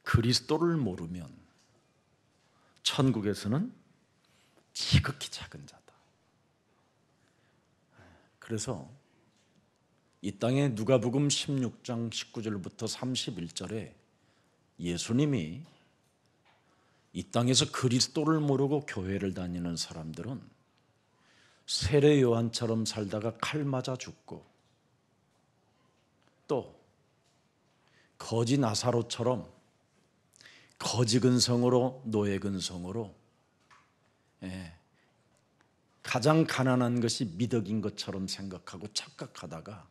그리스도를 모르면 천국에서는 지극히 작은 자다. 그래서 이 땅에 누가복음 16장 19절부터 31절에 예수님이 이 땅에서 그리스도를 모르고 교회를 다니는 사람들은 세례 요한처럼 살다가 칼 맞아 죽고, 또 거지 나사로처럼 거지 근성으로, 노예 근성으로 가장 가난한 것이 미덕인 것처럼 생각하고 착각하다가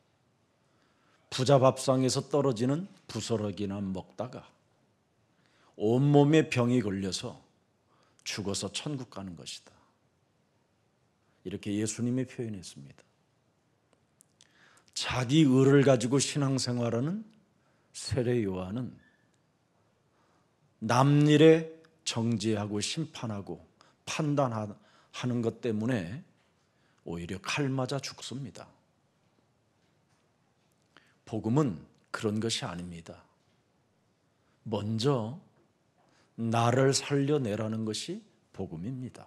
부자 밥상에서 떨어지는 부스러기나 먹다가 온몸에 병이 걸려서 죽어서 천국 가는 것이다. 이렇게 예수님이 표현했습니다. 자기 의를 가지고 신앙생활하는 세례 요한은 남일에 정죄하고 심판하고 판단하는 것 때문에 오히려 칼 맞아 죽습니다. 복음은 그런 것이 아닙니다. 먼저 나를 살려내라는 것이 복음입니다.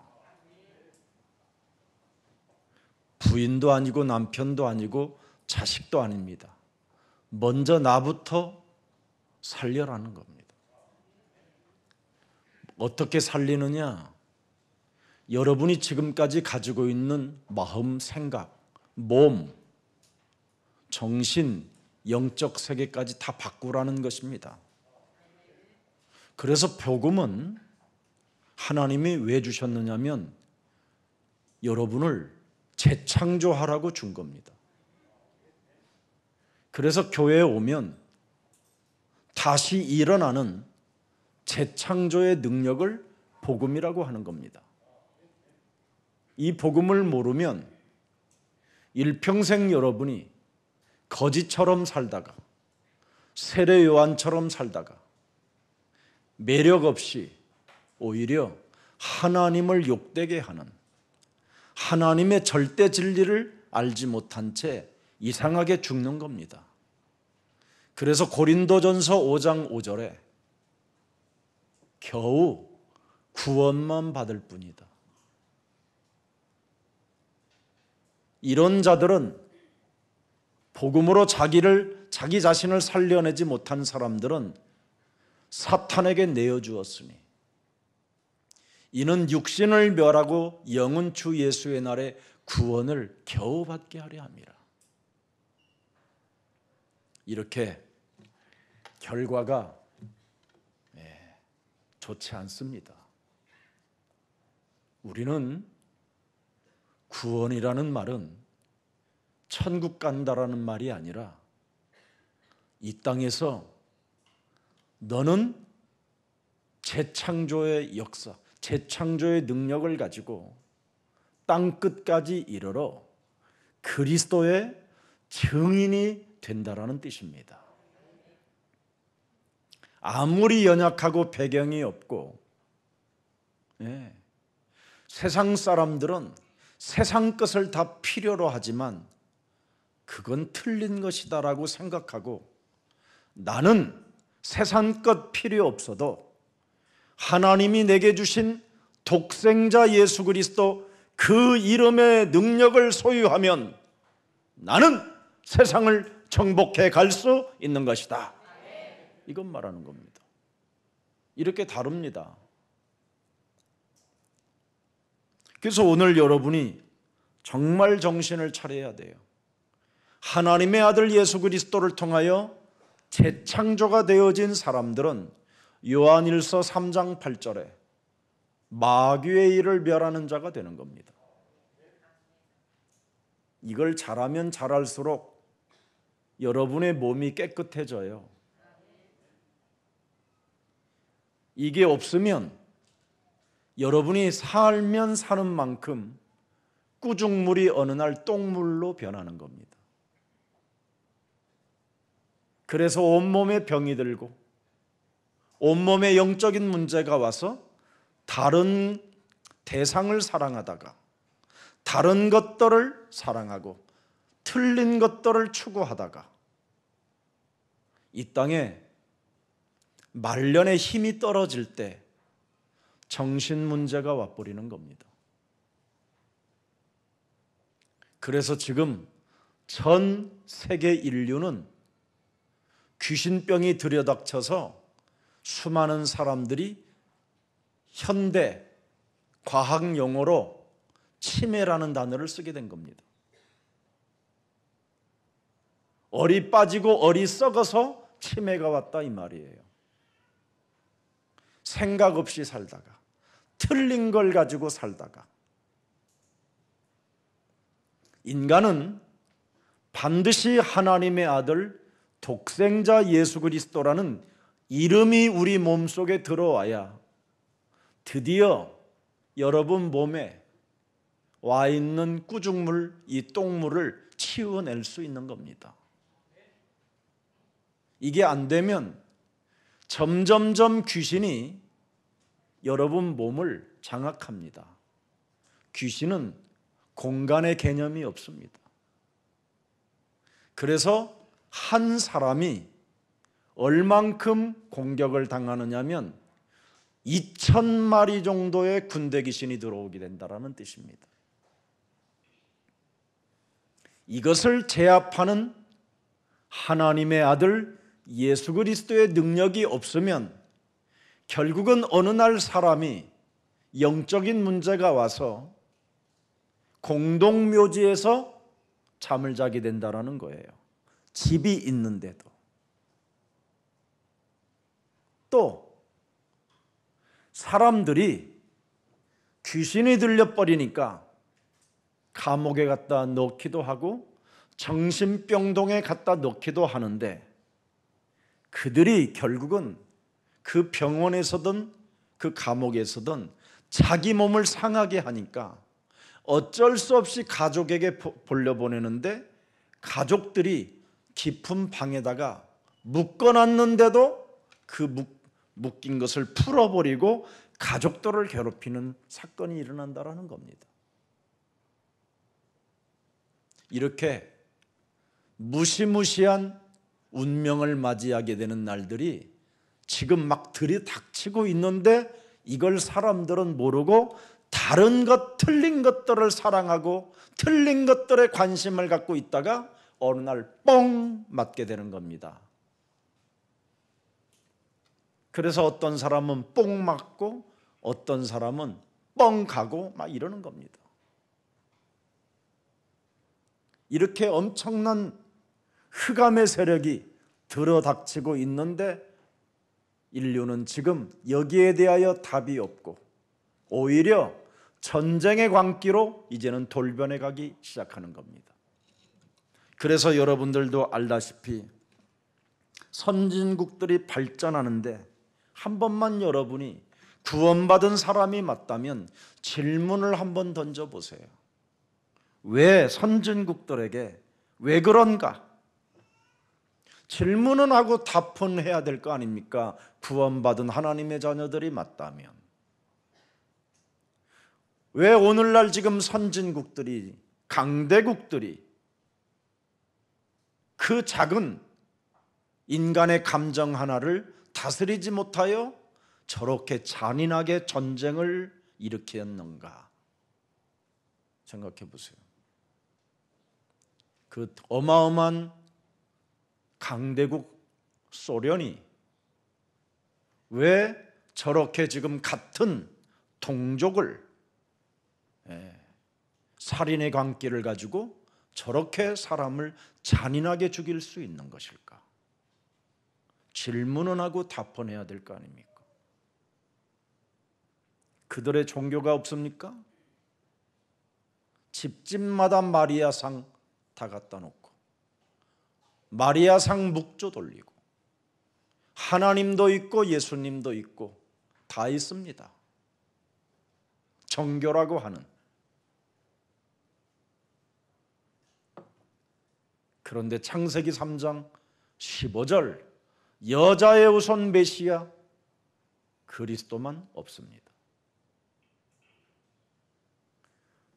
부인도 아니고 남편도 아니고 자식도 아닙니다. 먼저 나부터 살려라는 겁니다. 어떻게 살리느냐? 여러분이 지금까지 가지고 있는 마음, 생각, 몸, 정신, 영적 세계까지 다 바꾸라는 것입니다. 그래서 복음은 하나님이 왜 주셨느냐면 여러분을 재창조하라고 준 겁니다. 그래서 교회에 오면 다시 일어나는 재창조의 능력을 복음이라고 하는 겁니다. 이 복음을 모르면 일평생 여러분이 거지처럼 살다가 세례 요한처럼 살다가 매력 없이 오히려 하나님을 욕되게 하는, 하나님의 절대 진리를 알지 못한 채 이상하게 죽는 겁니다. 그래서 고린도전서 5장 5절에 겨우 구원만 받을 뿐이다. 이런 자들은, 복음으로 자기 자신을 살려내지 못한 사람들은 사탄에게 내어주었으니 이는 육신을 멸하고 영은 주 예수의 날에 구원을 겨우 받게 하려 함이라. 이렇게 결과가 좋지 않습니다. 우리는 구원이라는 말은 천국 간다라는 말이 아니라 이 땅에서 너는 재창조의 역사, 재창조의 능력을 가지고 땅 끝까지 이르러 그리스도의 증인이 된다라는 뜻입니다. 아무리 연약하고 배경이 없고 세상 사람들은 세상 것을 다 필요로 하지만 그건 틀린 것이다라고 생각하고, 나는 세상 것 필요 없어도 하나님이 내게 주신 독생자 예수 그리스도 그 이름의 능력을 소유하면 나는 세상을 정복해 갈 수 있는 것이다. 이건 말하는 겁니다. 이렇게 다릅니다. 그래서 오늘 여러분이 정말 정신을 차려야 돼요. 하나님의 아들 예수 그리스도를 통하여 재창조가 되어진 사람들은 요한일서 3장 8절에 마귀의 일을 멸하는 자가 되는 겁니다. 이걸 잘하면 잘할수록 여러분의 몸이 깨끗해져요. 이게 없으면 여러분이 살면 사는 만큼 꾸중물이 어느 날 똥물로 변하는 겁니다. 그래서 온몸에 병이 들고 온몸에 영적인 문제가 와서 다른 대상을 사랑하다가 다른 것들을 사랑하고 틀린 것들을 추구하다가 이 땅에 말년에 힘이 떨어질 때 정신 문제가 와버리는 겁니다. 그래서 지금 전 세계 인류는 귀신병이 들여닥쳐서 수많은 사람들이 현대 과학 용어로 치매라는 단어를 쓰게 된 겁니다. 얼이 빠지고 얼이 썩어서 치매가 왔다 이 말이에요. 생각 없이 살다가, 틀린 걸 가지고 살다가, 인간은 반드시 하나님의 아들 독생자 예수 그리스도라는 이름이 우리 몸속에 들어와야 드디어 여러분 몸에 와 있는 꾸중물, 이 똥물을 치워낼 수 있는 겁니다. 이게 안 되면 점점점 귀신이 여러분 몸을 장악합니다. 귀신은 공간의 개념이 없습니다. 그래서 한 사람이 얼만큼 공격을 당하느냐면 2,000마리 정도의 군대 귀신이 들어오게 된다는 뜻입니다. 이것을 제압하는 하나님의 아들 예수 그리스도의 능력이 없으면 결국은 어느 날 사람이 영적인 문제가 와서 공동묘지에서 잠을 자게 된다는 거예요. 집이 있는데도. 또 사람들이 귀신이 들려버리니까 감옥에 갖다 넣기도 하고 정신병동에 갖다 넣기도 하는데, 그들이 결국은 그 병원에서든 그 감옥에서든 자기 몸을 상하게 하니까 어쩔 수 없이 가족에게 돌려보내는데, 가족들이 깊은 방에다가 묶어놨는데도 그 묶인 것을 풀어버리고 가족들을 괴롭히는 사건이 일어난다는 겁니다. 이렇게 무시무시한 운명을 맞이하게 되는 날들이 지금 막 들이닥치고 있는데, 이걸 사람들은 모르고 다른 것, 틀린 것들을 사랑하고 틀린 것들에 관심을 갖고 있다가 어느 날 뻥 맞게 되는 겁니다. 그래서 어떤 사람은 뽕 맞고 어떤 사람은 뻥 가고 막 이러는 겁니다. 이렇게 엄청난 흑암의 세력이 들어닥치고 있는데 인류는 지금 여기에 대하여 답이 없고 오히려 전쟁의 광기로 이제는 돌변해 가기 시작하는 겁니다. 그래서 여러분들도 알다시피 선진국들이 발전하는데 한 번만 여러분이 구원받은 사람이 맞다면 질문을 한번 던져보세요. 왜 선진국들에게 왜 그런가? 질문은 하고 답은 해야 될 거 아닙니까? 구원받은 하나님의 자녀들이 맞다면. 왜 오늘날 지금 선진국들이, 강대국들이 그 작은 인간의 감정 하나를 다스리지 못하여 저렇게 잔인하게 전쟁을 일으켰는가? 생각해 보세요. 그 어마어마한 강대국 소련이 왜 저렇게 지금 같은 동족을 살인의 광기를 가지고 저렇게 사람을 잔인하게 죽일 수 있는 것일까? 질문은 하고 답변해야 될 거 아닙니까? 그들의 종교가 없습니까? 집집마다 마리아상 다 갖다 놓고 마리아상 묵조 돌리고 하나님도 있고 예수님도 있고 다 있습니다. 정교라고 하는. 그런데 창세기 3장 15절 여자의 후손 메시아 그리스도만 없습니다.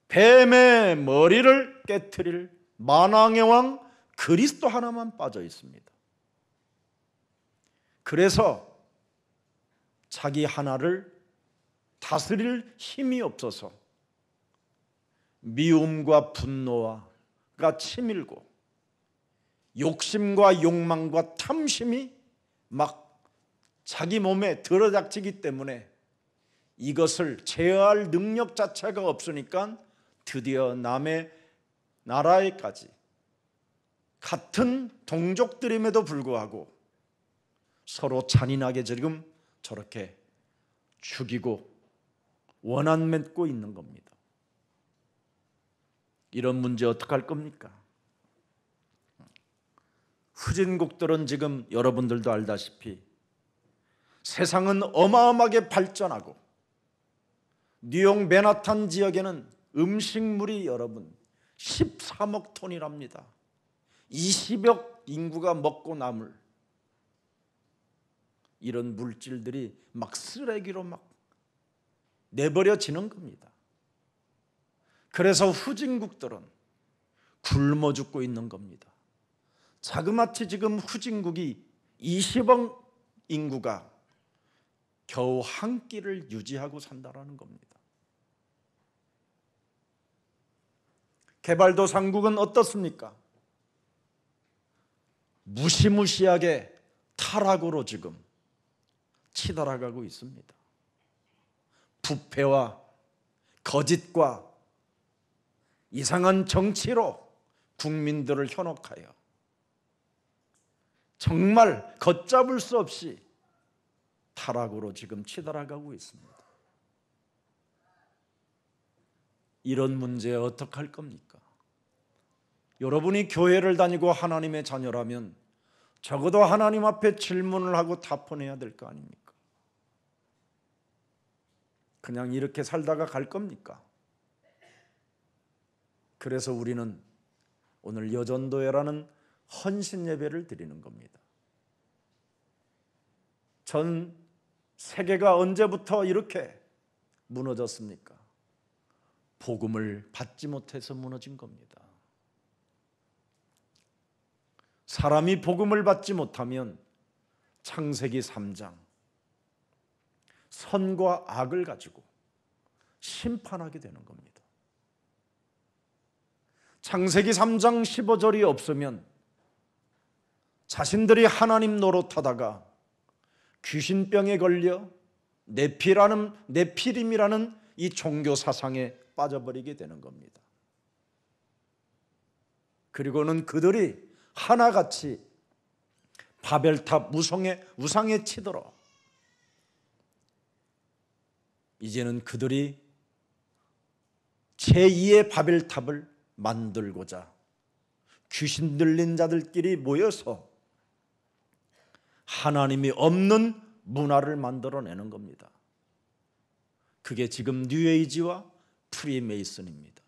뱀의 머리를 깨트릴 만왕의 왕 그리스도 하나만 빠져 있습니다. 그래서 자기 하나를 다스릴 힘이 없어서 미움과 분노가 치밀고 욕심과 욕망과 탐심이 막 자기 몸에 들어닥치기 때문에 이것을 제어할 능력 자체가 없으니까 드디어 남의 나라에까지 같은 동족들임에도 불구하고 서로 잔인하게 지금 저렇게 죽이고 원한 맺고 있는 겁니다. 이런 문제 어떡할 겁니까? 후진국들은 지금 여러분들도 알다시피 세상은 어마어마하게 발전하고 뉴욕 맨하탄 지역에는 음식물이 여러분 13억 톤이랍니다. 20억 인구가 먹고 남을 이런 물질들이 막 쓰레기로 막 내버려지는 겁니다. 그래서 후진국들은 굶어 죽고 있는 겁니다. 자그마치 지금 후진국이 20억 인구가 겨우 한 끼를 유지하고 산다라는 겁니다. 개발도상국은 어떻습니까? 무시무시하게 타락으로 지금 치달아가고 있습니다. 부패와 거짓과 이상한 정치로 국민들을 현혹하여 정말 걷잡을 수 없이 타락으로 지금 치달아가고 있습니다. 이런 문제에 어떡할 겁니까? 여러분이 교회를 다니고 하나님의 자녀라면 적어도 하나님 앞에 질문을 하고 답변해야 될 거 아닙니까? 그냥 이렇게 살다가 갈 겁니까? 그래서 우리는 오늘 여전도회라는 헌신 예배를 드리는 겁니다. 전 세계가 언제부터 이렇게 무너졌습니까? 복음을 받지 못해서 무너진 겁니다. 사람이 복음을 받지 못하면 창세기 3장 선과 악을 가지고 심판하게 되는 겁니다. 창세기 3장 15절이 없으면 자신들이 하나님 노릇하다가 귀신병에 걸려 네피림이라는 이 종교 사상에 빠져버리게 되는 겁니다. 그리고는 그들이 하나같이 바벨탑 우상에 치들어 이제는 그들이 제2의 바벨탑을 만들고자 귀신 들린 자들끼리 모여서 하나님이 없는 문화를 만들어내는 겁니다. 그게 지금 뉴에이지와 프리메이슨입니다.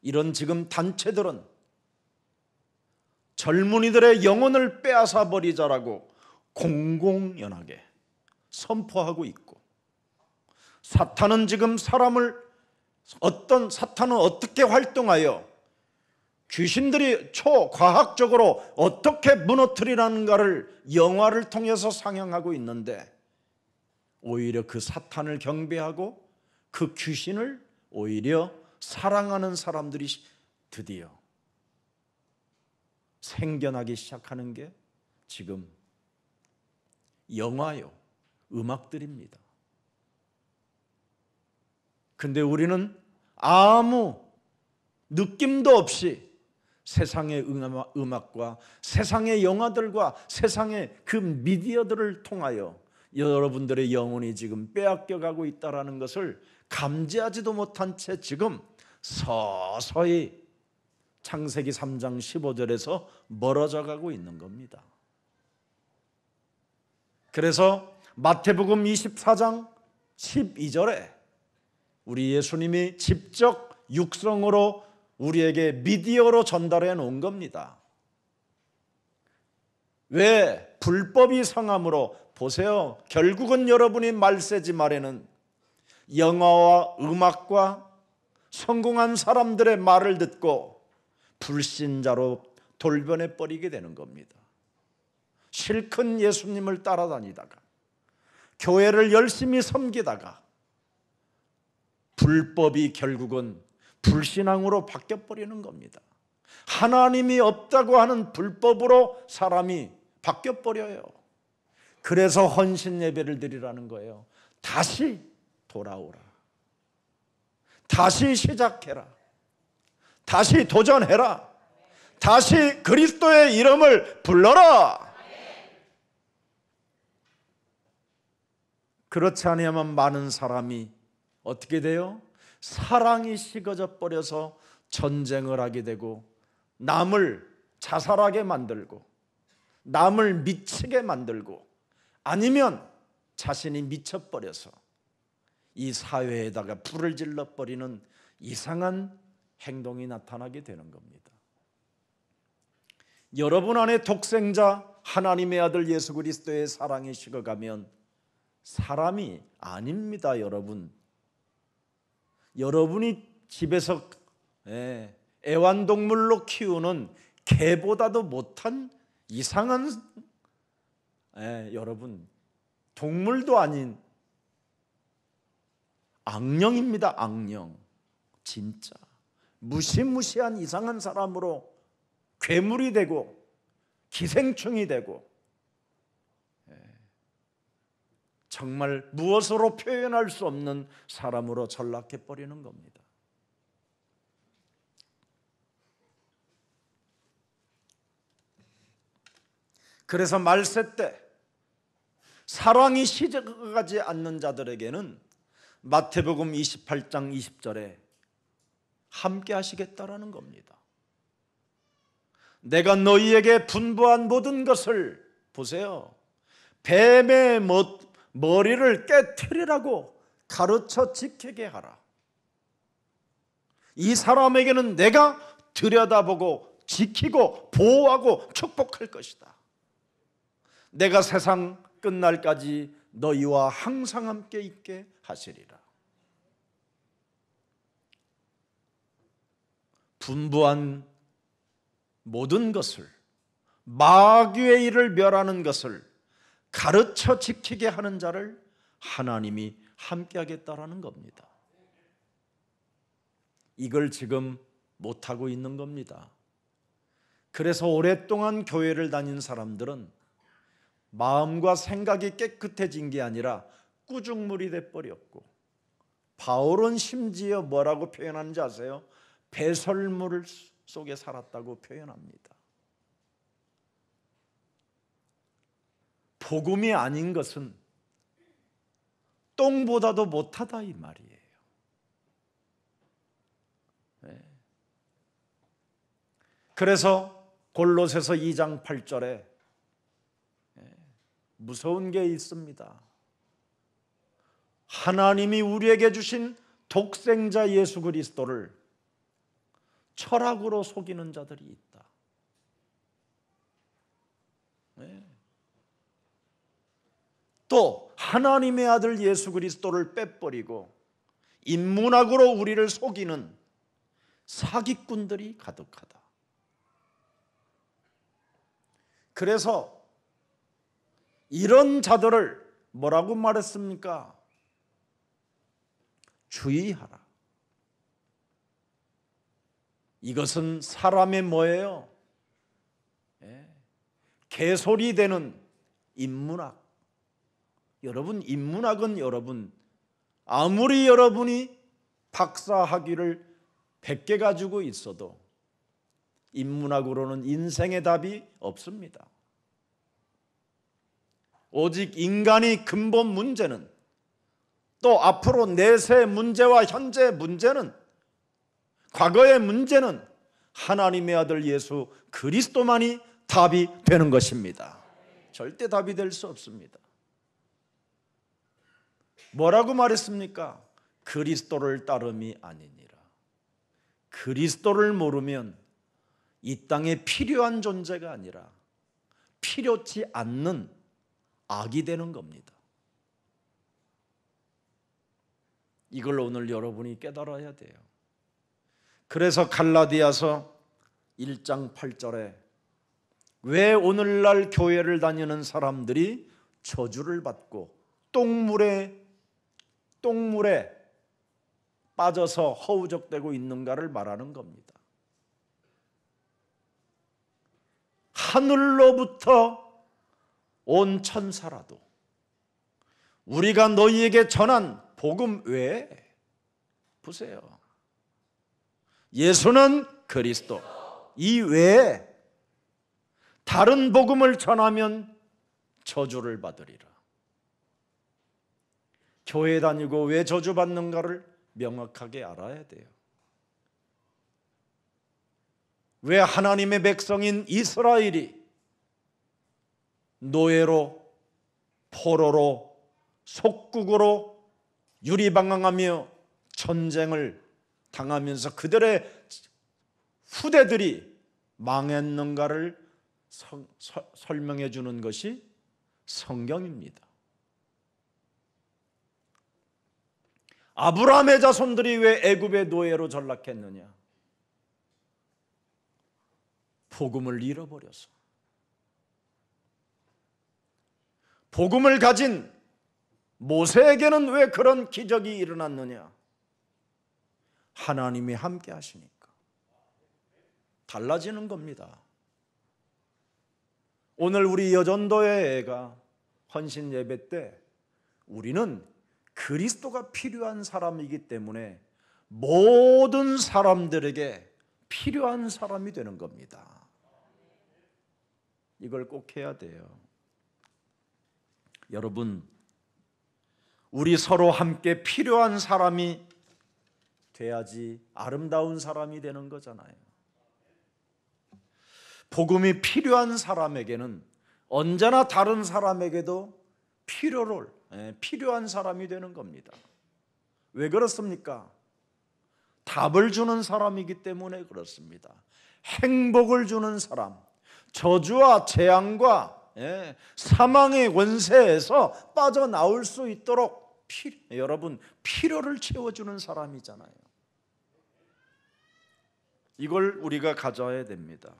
이런 지금 단체들은 젊은이들의 영혼을 빼앗아 버리자라고 공공연하게 선포하고 있고, 사탄은 지금 사탄은 어떻게 활동하여 귀신들이 초과학적으로 어떻게 무너뜨리라는가를 영화를 통해서 상영하고 있는데, 오히려 그 사탄을 경배하고 그 귀신을 오히려 사랑하는 사람들이 드디어 생겨나기 시작하는 게 지금 영화요, 음악들입니다. 근데 우리는 아무 느낌도 없이 세상의 음악과 세상의 영화들과 세상의 그 미디어들을 통하여 여러분들의 영혼이 지금 빼앗겨가고 있다는 것을 감지하지도 못한 채 지금 서서히 창세기 3장 15절에서 멀어져 가고 있는 겁니다. 그래서 마태복음 24장 12절에 우리 예수님이 직접 육성으로 우리에게 미디어로 전달해 놓은 겁니다. 왜? 불법이 성함으로, 보세요, 결국은 여러분이 말세지 말에는 영화와 음악과 성공한 사람들의 말을 듣고 불신자로 돌변해 버리게 되는 겁니다. 실컷 예수님을 따라다니다가 교회를 열심히 섬기다가 불법이 결국은 불신앙으로 바뀌어버리는 겁니다. 하나님이 없다고 하는 불법으로 사람이 바뀌어버려요. 그래서 헌신 예배를 드리라는 거예요. 다시 돌아오라. 다시 시작해라. 다시 도전해라. 다시 그리스도의 이름을 불러라. 그렇지 않으면 많은 사람이 어떻게 돼요? 사랑이 식어져 버려서 전쟁을 하게 되고 남을 자살하게 만들고 남을 미치게 만들고 아니면 자신이 미쳐버려서 이 사회에다가 불을 질러버리는 이상한 행동이 나타나게 되는 겁니다. 여러분 안에 독생자 하나님의 아들 예수 그리스도의 사랑이 식어가면 사람이 아닙니다. 여러분이 집에서 애완동물로 키우는 개보다도 못한 이상한 여러분 동물도 아닌 악령입니다. 악령. 진짜 무시무시한 이상한 사람으로 괴물이 되고 기생충이 되고 정말 무엇으로 표현할 수 없는 사람으로 전락해 버리는 겁니다. 그래서 말세 때 사랑이 시작하지 않는 자들에게는 마태복음 28장 20절에 함께 하시겠다라는 겁니다. 내가 너희에게 분부한 모든 것을 보세요. 뱀의 머리를 깨트리라고 가르쳐 지키게 하라. 이 사람에게는 내가 들여다보고 지키고 보호하고 축복할 것이다. 내가 세상 끝날까지 너희와 항상 함께 있게 하시리라. 분부한 모든 것을, 마귀의 일을 멸하는 것을 가르쳐 지키게 하는 자를 하나님이 함께 하겠다라는 겁니다. 이걸 지금 못하고 있는 겁니다. 그래서 오랫동안 교회를 다닌 사람들은 마음과 생각이 깨끗해진 게 아니라 꾸중물이 돼버렸고, 바울은 심지어 뭐라고 표현하는지 아세요? 배설물 속에 살았다고 표현합니다. 복음이 아닌 것은 똥보다도 못하다 이 말이에요. 그래서 골로새서 2장 8절에 무서운 게 있습니다. 하나님이 우리에게 주신 독생자 예수 그리스도를 철학으로 속이는 자들이 있다. 또 하나님의 아들 예수 그리스도를 빼버리고 인문학으로 우리를 속이는 사기꾼들이 가득하다. 그래서 이런 자들을 뭐라고 말했습니까? 주의하라. 이것은 사람의 뭐예요? 개소리 되는 인문학. 여러분, 인문학은 여러분 아무리 여러분이 박사 학위를 100개 가지고 있어도 인문학으로는 인생의 답이 없습니다. 오직 인간의 근본 문제는, 또 앞으로 내세 문제와 현재 문제는, 과거의 문제는 하나님의 아들 예수 그리스도만이 답이 되는 것입니다. 절대 답이 될 수 없습니다. 뭐라고 말했습니까? 그리스도를 따름이 아니니라. 그리스도를 모르면 이 땅에 필요한 존재가 아니라 필요치 않는 악이 되는 겁니다. 이걸 오늘 여러분이 깨달아야 돼요. 그래서 갈라디아서 1장 8절에 왜 오늘날 교회를 다니는 사람들이 저주를 받고 똥물에 빠져서 허우적대고 있는가를 말하는 겁니다. 하늘로부터 온 천사라도 우리가 너희에게 전한 복음 외에, 보세요, 예수는 그리스도 이 외에 다른 복음을 전하면 저주를 받으리라. 교회 다니고 왜 저주받는가를 명확하게 알아야 돼요. 왜 하나님의 백성인 이스라엘이 노예로, 포로로, 속국으로 유리방황하며 전쟁을 당하면서 그들의 후대들이 망했는가를 설명해 주는 것이 성경입니다. 아브라함의 자손들이 왜 애굽의 노예로 전락했느냐? 복음을 잃어버려서. 복음을 가진 모세에게는 왜 그런 기적이 일어났느냐? 하나님이 함께 하시니까 달라지는 겁니다. 오늘 우리 여전도회가 헌신 예배 때 우리는 그리스도가 필요한 사람이기 때문에 모든 사람들에게 필요한 사람이 되는 겁니다. 이걸 꼭 해야 돼요. 여러분, 우리 서로 함께 필요한 사람이 돼야지 아름다운 사람이 되는 거잖아요. 복음이 필요한 사람에게는 언제나 다른 사람에게도 필요한 사람이 되는 겁니다. 왜 그렇습니까? 답을 주는 사람이기 때문에 그렇습니다. 행복을 주는 사람, 저주와 재앙과 사망의 권세에서 빠져나올 수 있도록 여러분 필요를 채워주는 사람이잖아요. 이걸 우리가 가져야 됩니다.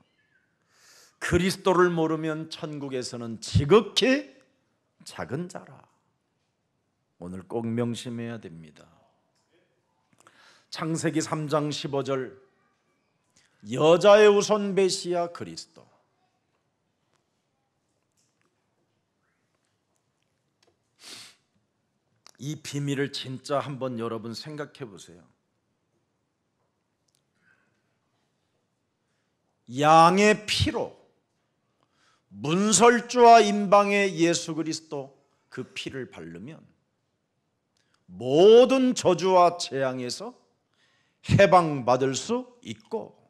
그리스도를 모르면 천국에서는 지극히 작은 자라. 오늘 꼭 명심해야 됩니다. 창세기 3장 15절, 여자의 우선 메시아 그리스도. 이 비밀을 진짜 한번 여러분 생각해 보세요. 양의 피로, 문설주와 임방의 예수 그리스도 그 피를 바르면 모든 저주와 재앙에서 해방받을 수 있고,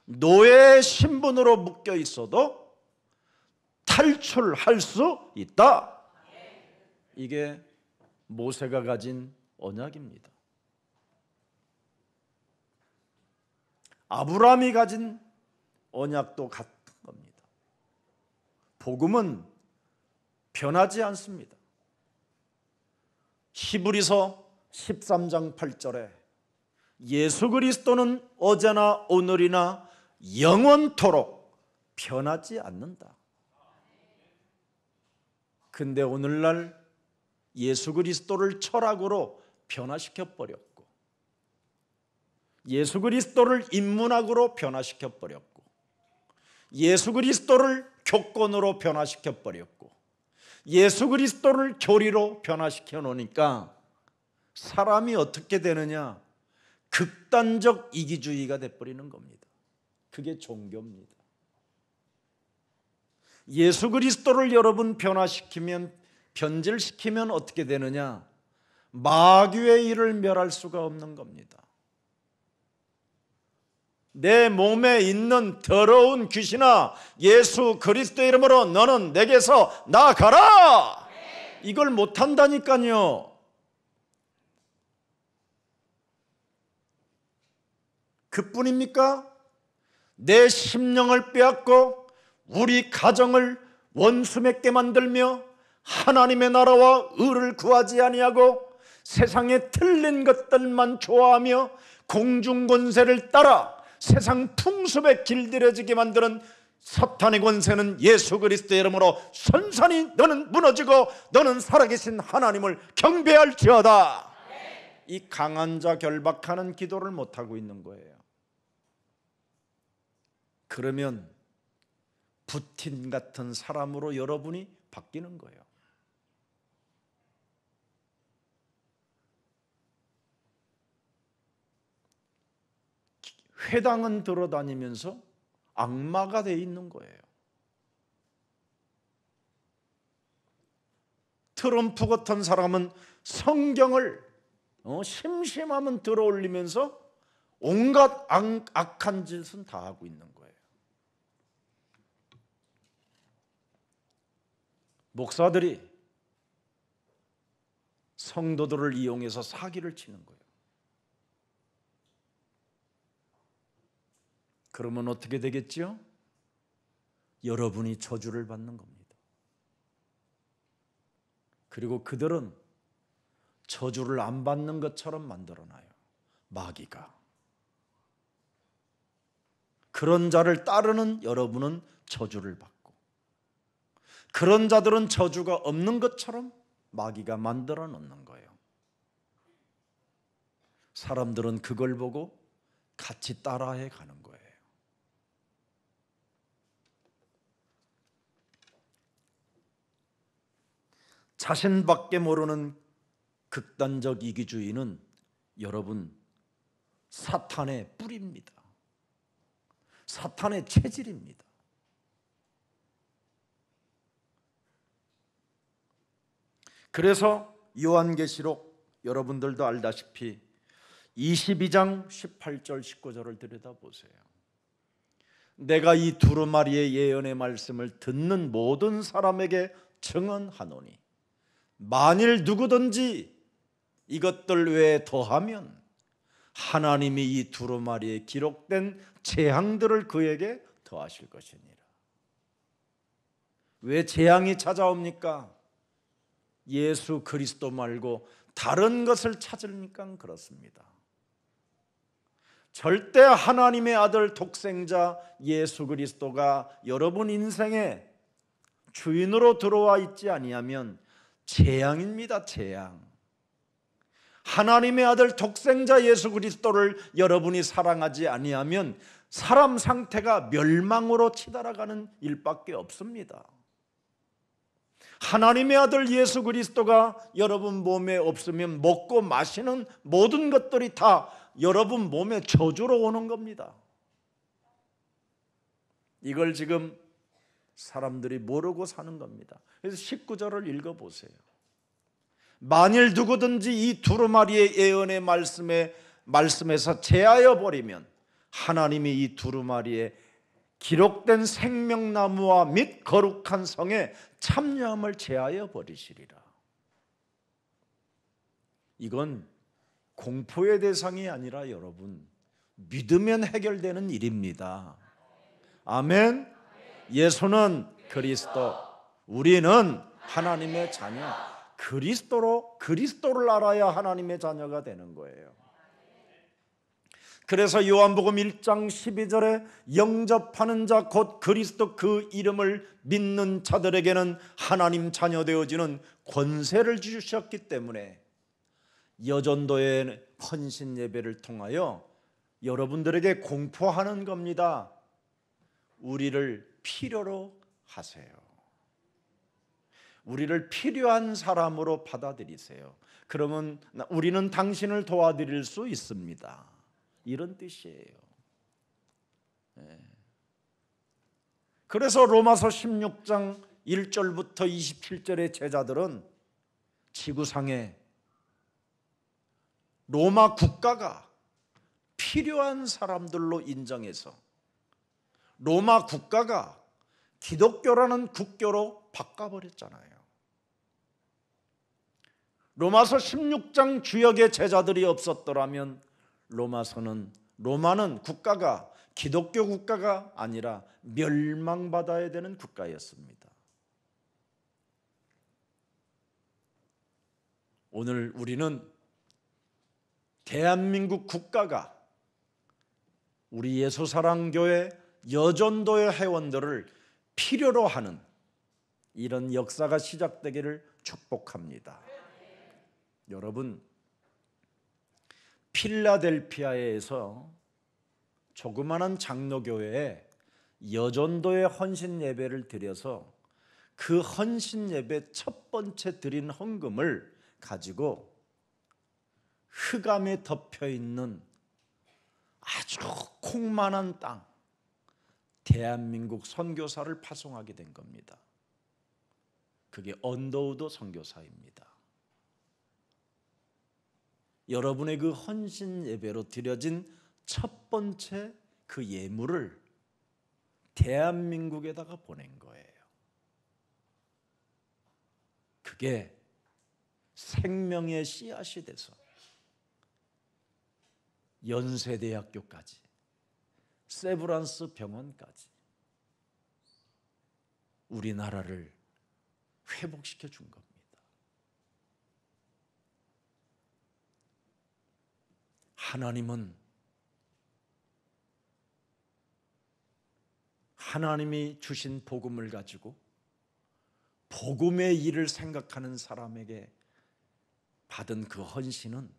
노예의 신분으로 묶여 있어도 탈출할 수 있다. 이게 모세가 가진 언약입니다. 아브라함이 가진 언약도 같은 겁니다. 복음은 변하지 않습니다. 히브리서 13장 8절에 예수 그리스도는 어제나 오늘이나 영원토록 변하지 않는다. 근데 오늘날 예수 그리스도를 철학으로 변화시켜 버렸고, 예수 그리스도를 인문학으로 변화시켜 버렸고, 예수 그리스도를 교권으로 변화시켜 버렸고, 예수 그리스도를 교리로 변화시켜 놓으니까 사람이 어떻게 되느냐? 극단적 이기주의가 돼버리는 겁니다. 그게 종교입니다. 예수 그리스도를 여러분 변질시키면 어떻게 되느냐? 마귀의 일을 멸할 수가 없는 겁니다. 내 몸에 있는 더러운 귀신아, 예수 그리스도 이름으로 너는 내게서 나가라! 이걸 못한다니까요. 그뿐입니까? 내 심령을 빼앗고 우리 가정을 원수 맺게 만들며 하나님의 나라와 의를 구하지 아니하고 세상의 틀린 것들만 좋아하며 공중권세를 따라 세상 풍습에 길들여지게 만드는 사탄의 권세는 예수 그리스도의 이름으로 선산히 너는 무너지고 너는 살아계신 하나님을 경배할지어다. 이 강한 자 결박하는 기도를 못하고 있는 거예요. 그러면 푸틴 같은 사람으로 여러분이 바뀌는 거예요. 회당은 들어다니면서 악마가 돼 있는 거예요. 트럼프 같은 사람은 성경을 심심하면 들어올리면서 온갖 악한 짓은 다 하고 있는 거예요. 목사들이 성도들을 이용해서 사기를 치는 거예요. 그러면 어떻게 되겠죠? 여러분이 저주를 받는 겁니다. 그리고 그들은 저주를 안 받는 것처럼 만들어놔요. 마귀가. 그런 자를 따르는 여러분은 저주를 받고, 그런 자들은 저주가 없는 것처럼 마귀가 만들어 놓는 거예요. 사람들은 그걸 보고 같이 따라해 가는 거예요. 자신밖에 모르는 극단적 이기주의는 여러분 사탄의 뿌리입니다. 사탄의 체질입니다. 그래서 요한계시록 여러분들도 알다시피 22장 18절 19절을 들여다보세요. 내가 이 두루마리의 예언의 말씀을 듣는 모든 사람에게 증언하노니 만일 누구든지 이것들 외에 더하면 하나님이 이 두루마리에 기록된 재앙들을 그에게 더하실 것이니라. 왜 재앙이 찾아옵니까? 예수 그리스도 말고 다른 것을 찾으니까 그렇습니다. 절대 하나님의 아들 독생자 예수 그리스도가 여러분 인생에 주인으로 들어와 있지 아니하면 재앙입니다. 재앙. 하나님의 아들 독생자 예수 그리스도를 여러분이 사랑하지 아니하면 사람 상태가 멸망으로 치달아가는 일밖에 없습니다. 하나님의 아들 예수 그리스도가 여러분 몸에 없으면 먹고 마시는 모든 것들이 다 여러분 몸에 저주로 오는 겁니다. 이걸 지금 사람들이 모르고 사는 겁니다. 그래서 19절을 읽어보세요. 만일 누구든지 이 두루마리의 예언의 말씀에서 제하여 버리면 하나님이 이 두루마리에 기록된 생명나무와 및 거룩한 성에 참여함을 제하여 버리시리라. 이건 공포의 대상이 아니라 여러분 믿으면 해결되는 일입니다. 아멘. 예수는 그리스도, 우리는 하나님의 자녀. 그리스도를 알아야 하나님의 자녀가 되는 거예요. 그래서 요한복음 1장 12절에 영접하는 자 곧 그리스도 그 이름을 믿는 자들에게는 하나님 자녀 되어지는 권세를 주셨기 때문에 여전도의 헌신 예배를 통하여 여러분들에게 공포하는 겁니다. 우리를 필요로 하세요. 우리를 필요한 사람으로 받아들이세요. 그러면 우리는 당신을 도와드릴 수 있습니다. 이런 뜻이에요. 그래서 로마서 16장 1절부터 27절의 제자들은 지구상에 로마 국가가 필요한 사람들로 인정해서 로마 국가가 기독교라는 국교로 바꿔버렸잖아요. 로마서 16장 주역의 제자들이 없었더라면 로마는 국가가 기독교 국가가 아니라 멸망받아야 되는 국가였습니다. 오늘 우리는 대한민국 국가가 우리 예수사랑교회 여전도의 회원들을 필요로 하는 이런 역사가 시작되기를 축복합니다. 여러분, 필라델피아에서 조그마한 장로교회에 여전도의 헌신 예배를 드려서 그 헌신 예배 첫 번째 드린 헌금을 가지고 흑암에 덮여 있는 아주 콩만한 땅, 대한민국 선교사를 파송하게 된 겁니다. 그게 언더우드 선교사입니다. 여러분의 그 헌신 예배로 드려진 첫 번째 그 예물을 대한민국에다가 보낸 거예요. 그게 생명의 씨앗이 돼서 연세대학교까지, 세브란스 병원까지 우리나라를 회복시켜 준 겁니다. 하나님은 하나님이 주신 복음을 가지고 복음의 일을 생각하는 사람에게 받은 그 헌신은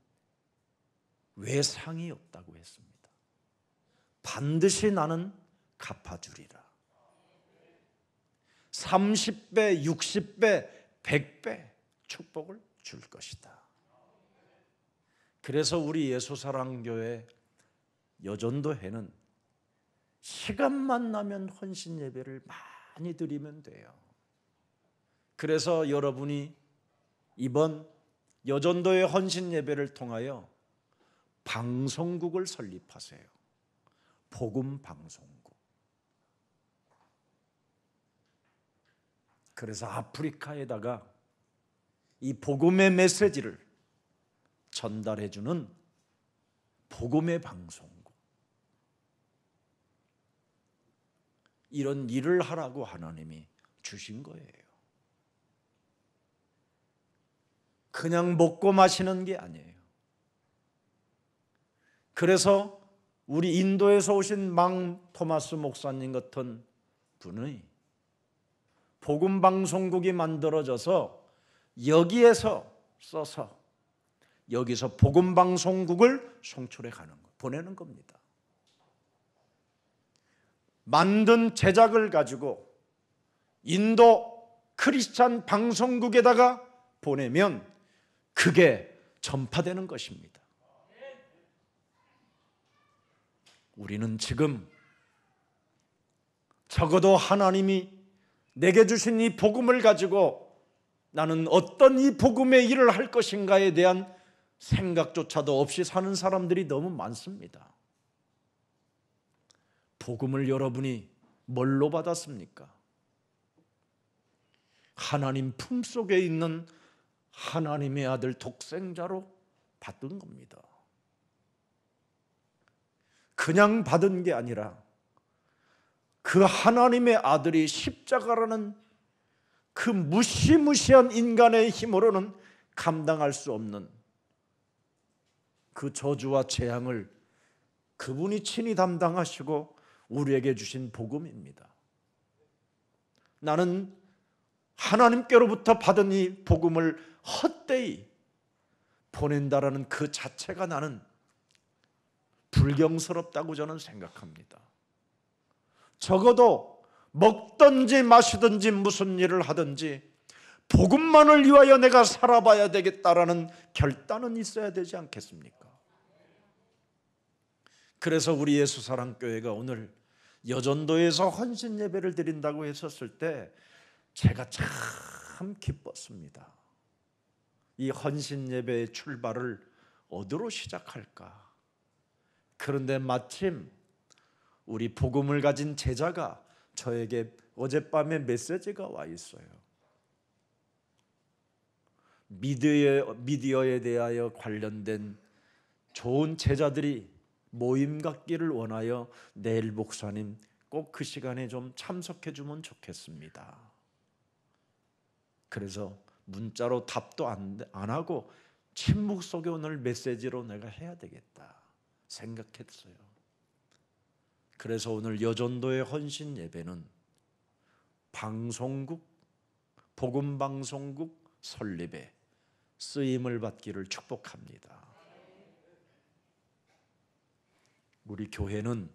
외상이 없다고 했습니다. 반드시 나는 갚아주리라. 30배, 60배, 100배 축복을 줄 것이다. 그래서 우리 예수사랑교회 여전도회는 시간만 나면 헌신 예배를 많이 드리면 돼요. 그래서 여러분이 이번 여전도의 헌신 예배를 통하여 방송국을 설립하세요. 복음 방송국. 그래서 아프리카에다가 이 복음의 메시지를 전달해 주는 복음의 방송국, 이런 일을 하라고 하나님이 주신 거예요. 그냥 먹고 마시는 게 아니에요. 그래서 우리 인도에서 오신 망 토마스 목사님 같은 분의 복음 방송국이 만들어져서 여기에서 써서 여기서 복음 방송국을 송출해 가는 거, 보내는 겁니다. 만든 제작을 가지고 인도 크리스찬 방송국에다가 보내면 그게 전파되는 것입니다. 우리는 지금 적어도 하나님이 내게 주신 이 복음을 가지고 나는 어떤 이 복음의 일을 할 것인가에 대한 생각조차도 없이 사는 사람들이 너무 많습니다. 복음을 여러분이 뭘로 받았습니까? 하나님 품속에 있는 하나님의 아들 독생자로 받은 겁니다. 그냥 받은 게 아니라 그 하나님의 아들이 십자가라는 그 무시무시한 인간의 힘으로는 감당할 수 없는 그 저주와 재앙을 그분이 친히 담당하시고 우리에게 주신 복음입니다. 나는 하나님께로부터 받은 이 복음을 헛되이 보낸다라는 그 자체가 나는 불경스럽다고 저는 생각합니다. 적어도 먹든지 마시든지 무슨 일을 하든지 복음만을 위하여 내가 살아봐야 되겠다라는 결단은 있어야 되지 않겠습니까? 그래서 우리 예수사랑교회가 오늘 여전도에서 헌신 예배를 드린다고 했었을 때 제가 참 기뻤습니다. 이 헌신 예배의 출발을 어디로 시작할까? 그런데 마침 우리 복음을 가진 제자가 저에게 어젯밤에 메시지가 와 있어요. 미디어에 대하여 관련된 좋은 제자들이 모임 갖기를 원하여 내일 목사님 꼭 그 시간에 좀 참석해 주면 좋겠습니다. 그래서 문자로 답도 안 하고 침묵 속에 오늘 메시지로 내가 해야 되겠다 생각했어요. 그래서 오늘 여전도의 헌신 예배는 방송국, 복음방송국 설립에 쓰임을 받기를 축복합니다. 우리 교회는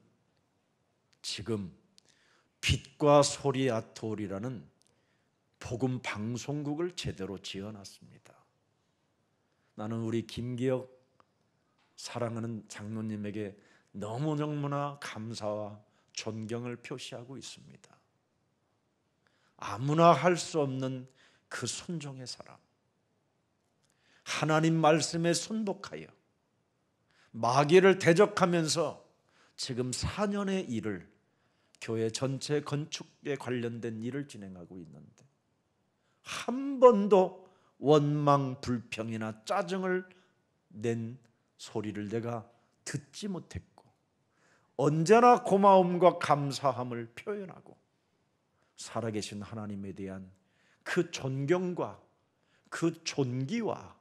지금 빛과 소리 아트홀이라는 복음 방송국을 제대로 지어놨습니다. 나는 우리 김기혁 사랑하는 장로님에게 너무나 감사와 존경을 표시하고 있습니다. 아무나 할 수 없는 그 순종의 사람, 하나님 말씀에 순복하여 마귀를 대적하면서 지금 4년의 일을, 교회 전체 건축에 관련된 일을 진행하고 있는데 한 번도 원망, 불평이나 짜증을 낸 소리를 내가 듣지 못했고, 언제나 고마움과 감사함을 표현하고 살아계신 하나님에 대한 그 존경과 그 존귀와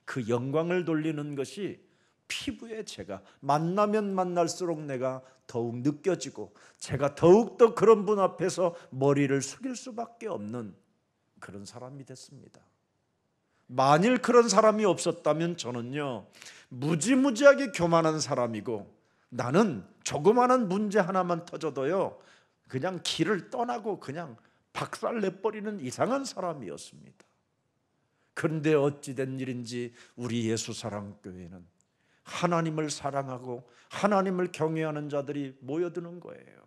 그 영광을 돌리는 것이 피부에 제가 만나면 만날수록 내가 더욱 느껴지고, 제가 더욱더 그런 분 앞에서 머리를 숙일 수밖에 없는 그런 사람이 됐습니다. 만일 그런 사람이 없었다면 저는요, 무지무지하게 교만한 사람이고, 나는 조그마한 문제 하나만 터져도요 그냥 길을 떠나고 그냥 박살내버리는 이상한 사람이었습니다. 그런데 어찌된 일인지 우리 예수사랑교회는 하나님을 사랑하고 하나님을 경외하는 자들이 모여드는 거예요.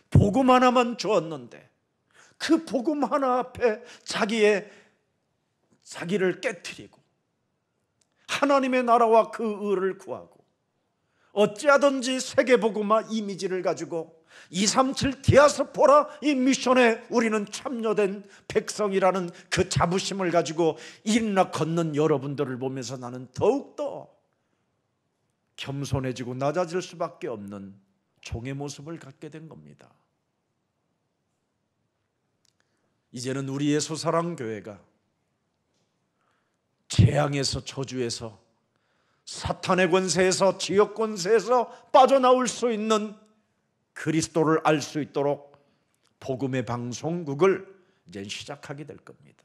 복음 하나만 주었는데 그 복음 하나 앞에 자기를 깨트리고 하나님의 나라와 그 의를 구하고, 어찌하든지 세계복음화 이미지를 가지고 237 디아스포라 이 미션에 우리는 참여된 백성이라는 그 자부심을 가지고 일나 걷는 여러분들을 보면서 나는 더욱더 겸손해지고 낮아질 수밖에 없는 종의 모습을 갖게 된 겁니다. 이제는 우리 예수사랑교회가 재앙에서, 저주에서, 사탄의 권세에서, 지역 권세에서 빠져나올 수 있는 그리스도를 알 수 있도록 복음의 방송국을 이제 시작하게 될 겁니다.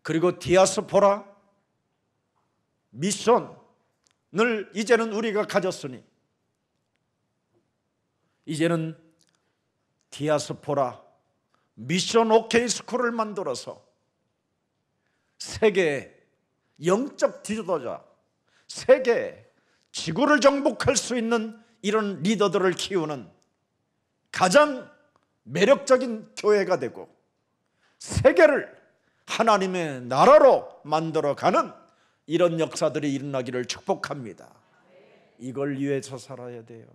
그리고 디아스포라 미션을 이제는 우리가 가졌으니, 이제는 디아스포라 미션 오케이 스쿨을 만들어서 세계의 영적 지도자, 세계의 지구를 정복할 수 있는 이런 리더들을 키우는 가장 매력적인 교회가 되고 세계를 하나님의 나라로 만들어가는 이런 역사들이 일어나기를 축복합니다. 이걸 위해서 살아야 돼요.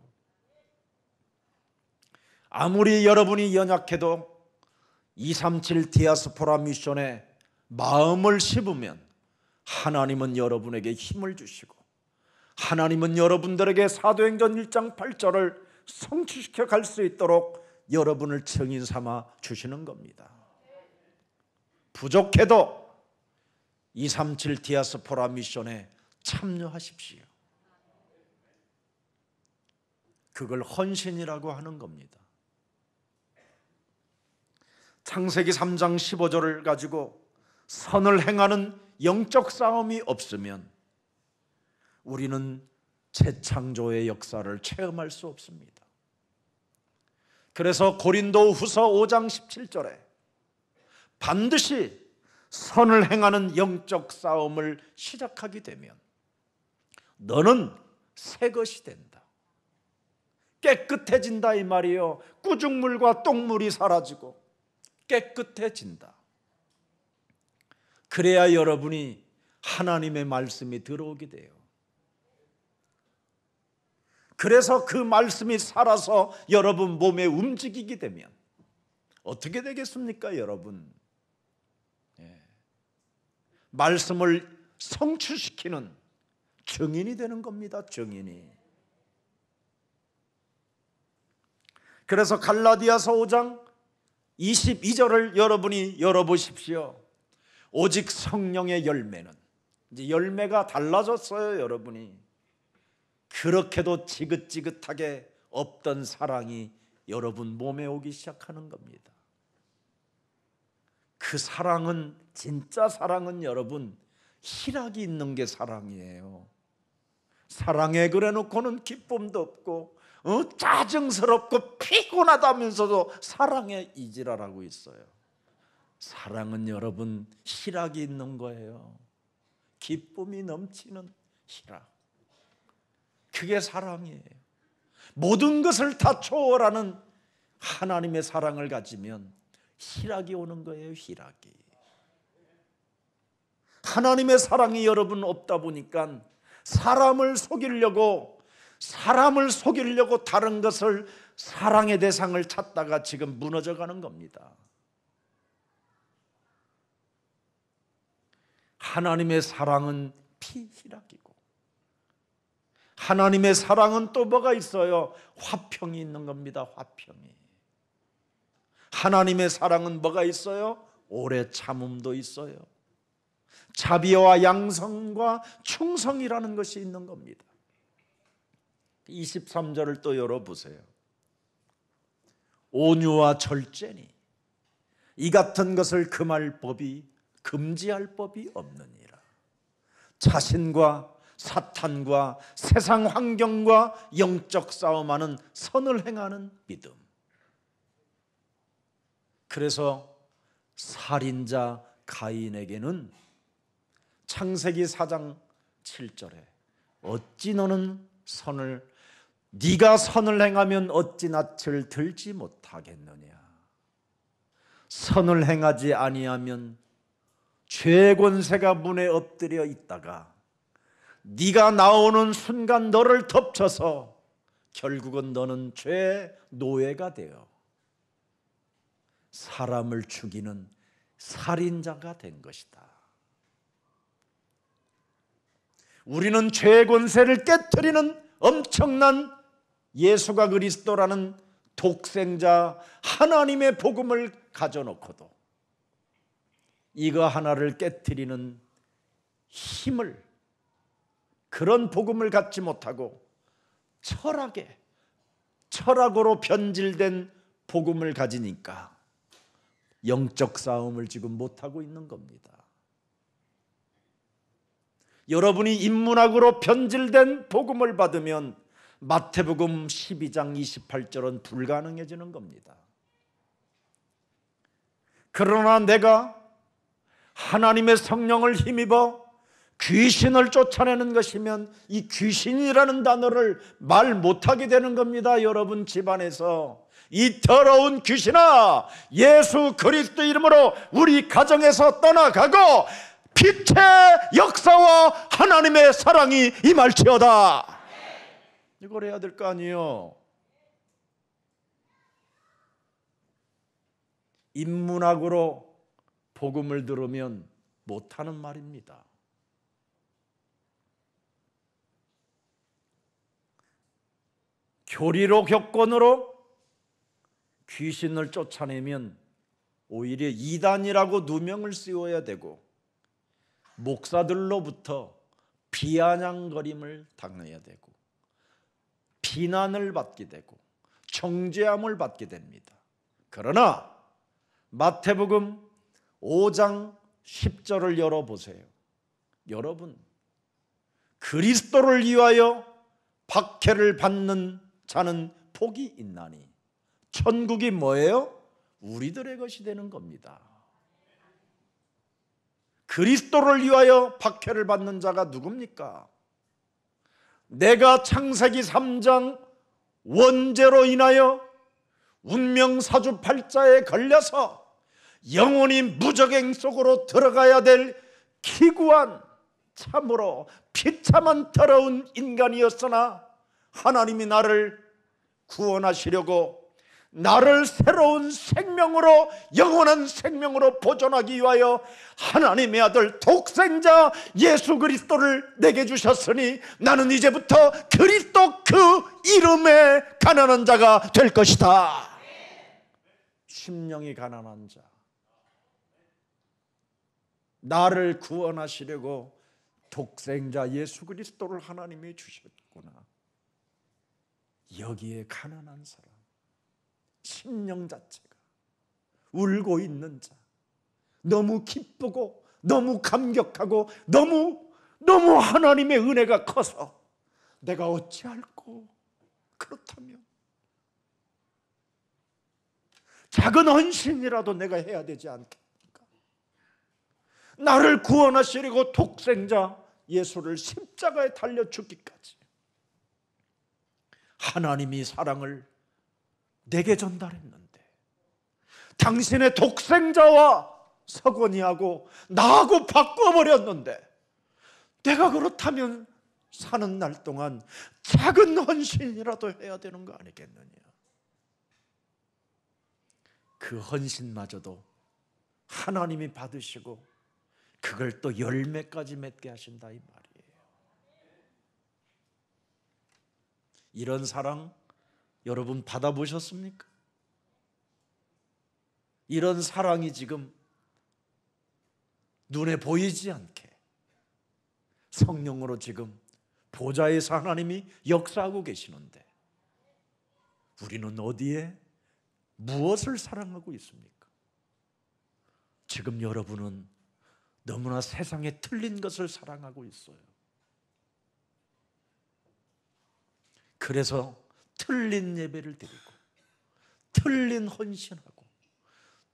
아무리 여러분이 연약해도 237 디아스포라 미션에 마음을 씹으면 하나님은 여러분에게 힘을 주시고, 하나님은 여러분들에게 사도행전 1장 8절을 성취시켜 갈 수 있도록 여러분을 증인 삼아 주시는 겁니다. 부족해도 237 디아스포라 미션에 참여하십시오. 그걸 헌신이라고 하는 겁니다. 창세기 3장 15절을 가지고 선을 행하는 영적 싸움이 없으면 우리는 재창조의 역사를 체험할 수 없습니다. 그래서 고린도 후서 5장 17절에 반드시 선을 행하는 영적 싸움을 시작하게 되면 너는 새 것이 된다, 깨끗해진다 이 말이에요. 꾸중물과 똥물이 사라지고 깨끗해진다. 그래야 여러분이 하나님의 말씀이 들어오게 돼요. 그래서 그 말씀이 살아서 여러분 몸에 움직이게 되면 어떻게 되겠습니까, 여러분? 말씀을 성취시키는 증인이 되는 겁니다. 증인이. 그래서 갈라디아서 5장 22절을 여러분이 열어보십시오. 오직 성령의 열매는, 이제 열매가 달라졌어요. 여러분이 그렇게도 지긋지긋하게 없던 사랑이 여러분 몸에 오기 시작하는 겁니다. 그 사랑은, 진짜 사랑은 여러분 희락이 있는 게 사랑이에요. 사랑에 그래 놓고는 기쁨도 없고 짜증스럽고 피곤하다면서도 사랑에 이지랄하고 있어요. 사랑은 여러분 희락이 있는 거예요. 기쁨이 넘치는 희락. 그게 사랑이에요. 모든 것을 다 초월하는 하나님의 사랑을 가지면 희락이 오는 거예요. 희락이. 하나님의 사랑이 여러분 없다 보니까 사람을 속이려고 다른 것을, 사랑의 대상을 찾다가 지금 무너져가는 겁니다. 하나님의 사랑은 피희락이고, 하나님의 사랑은 또 뭐가 있어요? 화평이 있는 겁니다. 화평이. 하나님의 사랑은 뭐가 있어요? 오래 참음도 있어요. 자비와 양성과 충성이라는 것이 있는 겁니다. 23절을 또 열어보세요. 온유와 절제니 이 같은 것을 금지할 법이 없느니라. 자신과 사탄과 세상 환경과 영적 싸움하는 선을 행하는 믿음. 그래서 살인자 가인에게는 창세기 4장 7절에 어찌 너는 네가 선을 행하면 어찌 낯을 들지 못하겠느냐. 선을 행하지 아니하면 죄의 권세가 문에 엎드려 있다가 네가 나오는 순간 너를 덮쳐서 결국은 너는 죄의 노예가 되어 사람을 죽이는 살인자가 된 것이다. 우리는 죄의 권세를 깨트리는 엄청난 예수가 그리스도라는 독생자 하나님의 복음을 가져놓고도 이거 하나를 깨트리는 힘을, 그런 복음을 갖지 못하고 철학으로 변질된 복음을 가지니까 영적 싸움을 지금 못하고 있는 겁니다. 여러분이 인문학으로 변질된 복음을 받으면 마태복음 12장 28절은 불가능해지는 겁니다. 그러나 내가 하나님의 성령을 힘입어 귀신을 쫓아내는 것이면 이 귀신이라는 단어를 말 못하게 되는 겁니다. 여러분 집안에서 이 더러운 귀신아, 예수 그리스도 이름으로 우리 가정에서 떠나가고 빛의 역사와 하나님의 사랑이 임할지어다. 이걸 해야 될 거 아니에요. 인문학으로 복음을 들으면 못하는 말입니다. 교리로 격권으로 귀신을 쫓아내면 오히려 이단이라고 누명을 씌워야 되고 목사들로부터 비아냥거림을 당해야 되고 비난을 받게 되고 정죄함을 받게 됩니다. 그러나 마태복음 5장 10절을 열어보세요. 여러분, 그리스도를 위하여 박해를 받는 자는 복이 있나니 천국이 뭐예요? 우리들의 것이 되는 겁니다. 그리스도를 위하여 박해를 받는 자가 누굽니까? 내가 창세기 3장 원죄로 인하여 운명사주팔자에 걸려서 영원히 무적행 속으로 들어가야 될 기구한, 참으로 비참한 더러운 인간이었으나 하나님이 나를 구원하시려고 나를 새로운 생명으로, 영원한 생명으로 보존하기 위하여 하나님의 아들 독생자 예수 그리스도를 내게 주셨으니 나는 이제부터 그리스도 그 이름에 가난한 자가 될 것이다. 심령이 가난한 자, 나를 구원하시려고 독생자 예수 그리스도를 하나님이 주셨구나. 여기에 가난한 사람, 심령 자체가 울고 있는 자, 너무 기쁘고 너무 감격하고 너무 하나님의 은혜가 커서 내가 어찌할꼬. 그렇다면 작은 헌신이라도 내가 해야 되지 않겠습니까? 나를 구원하시려고 독생자 예수를 십자가에 달려 죽기까지 하나님이 사랑을 내게 전달했는데, 당신의 독생자와 서건이하고 나하고 바꿔버렸는데, 내가 그렇다면 사는 날 동안 작은 헌신이라도 해야 되는 거 아니겠느냐. 그 헌신마저도 하나님이 받으시고 그걸 또 열매까지 맺게 하신다, 이 말이에요. 이런 사랑 여러분 받아보셨습니까? 이런 사랑이 지금 눈에 보이지 않게 성령으로 지금 보좌에서 하나님이 역사하고 계시는데, 우리는 어디에 무엇을 사랑하고 있습니까? 지금 여러분은 너무나 세상에 틀린 것을 사랑하고 있어요. 그래서 틀린 예배를 드리고 틀린 헌신하고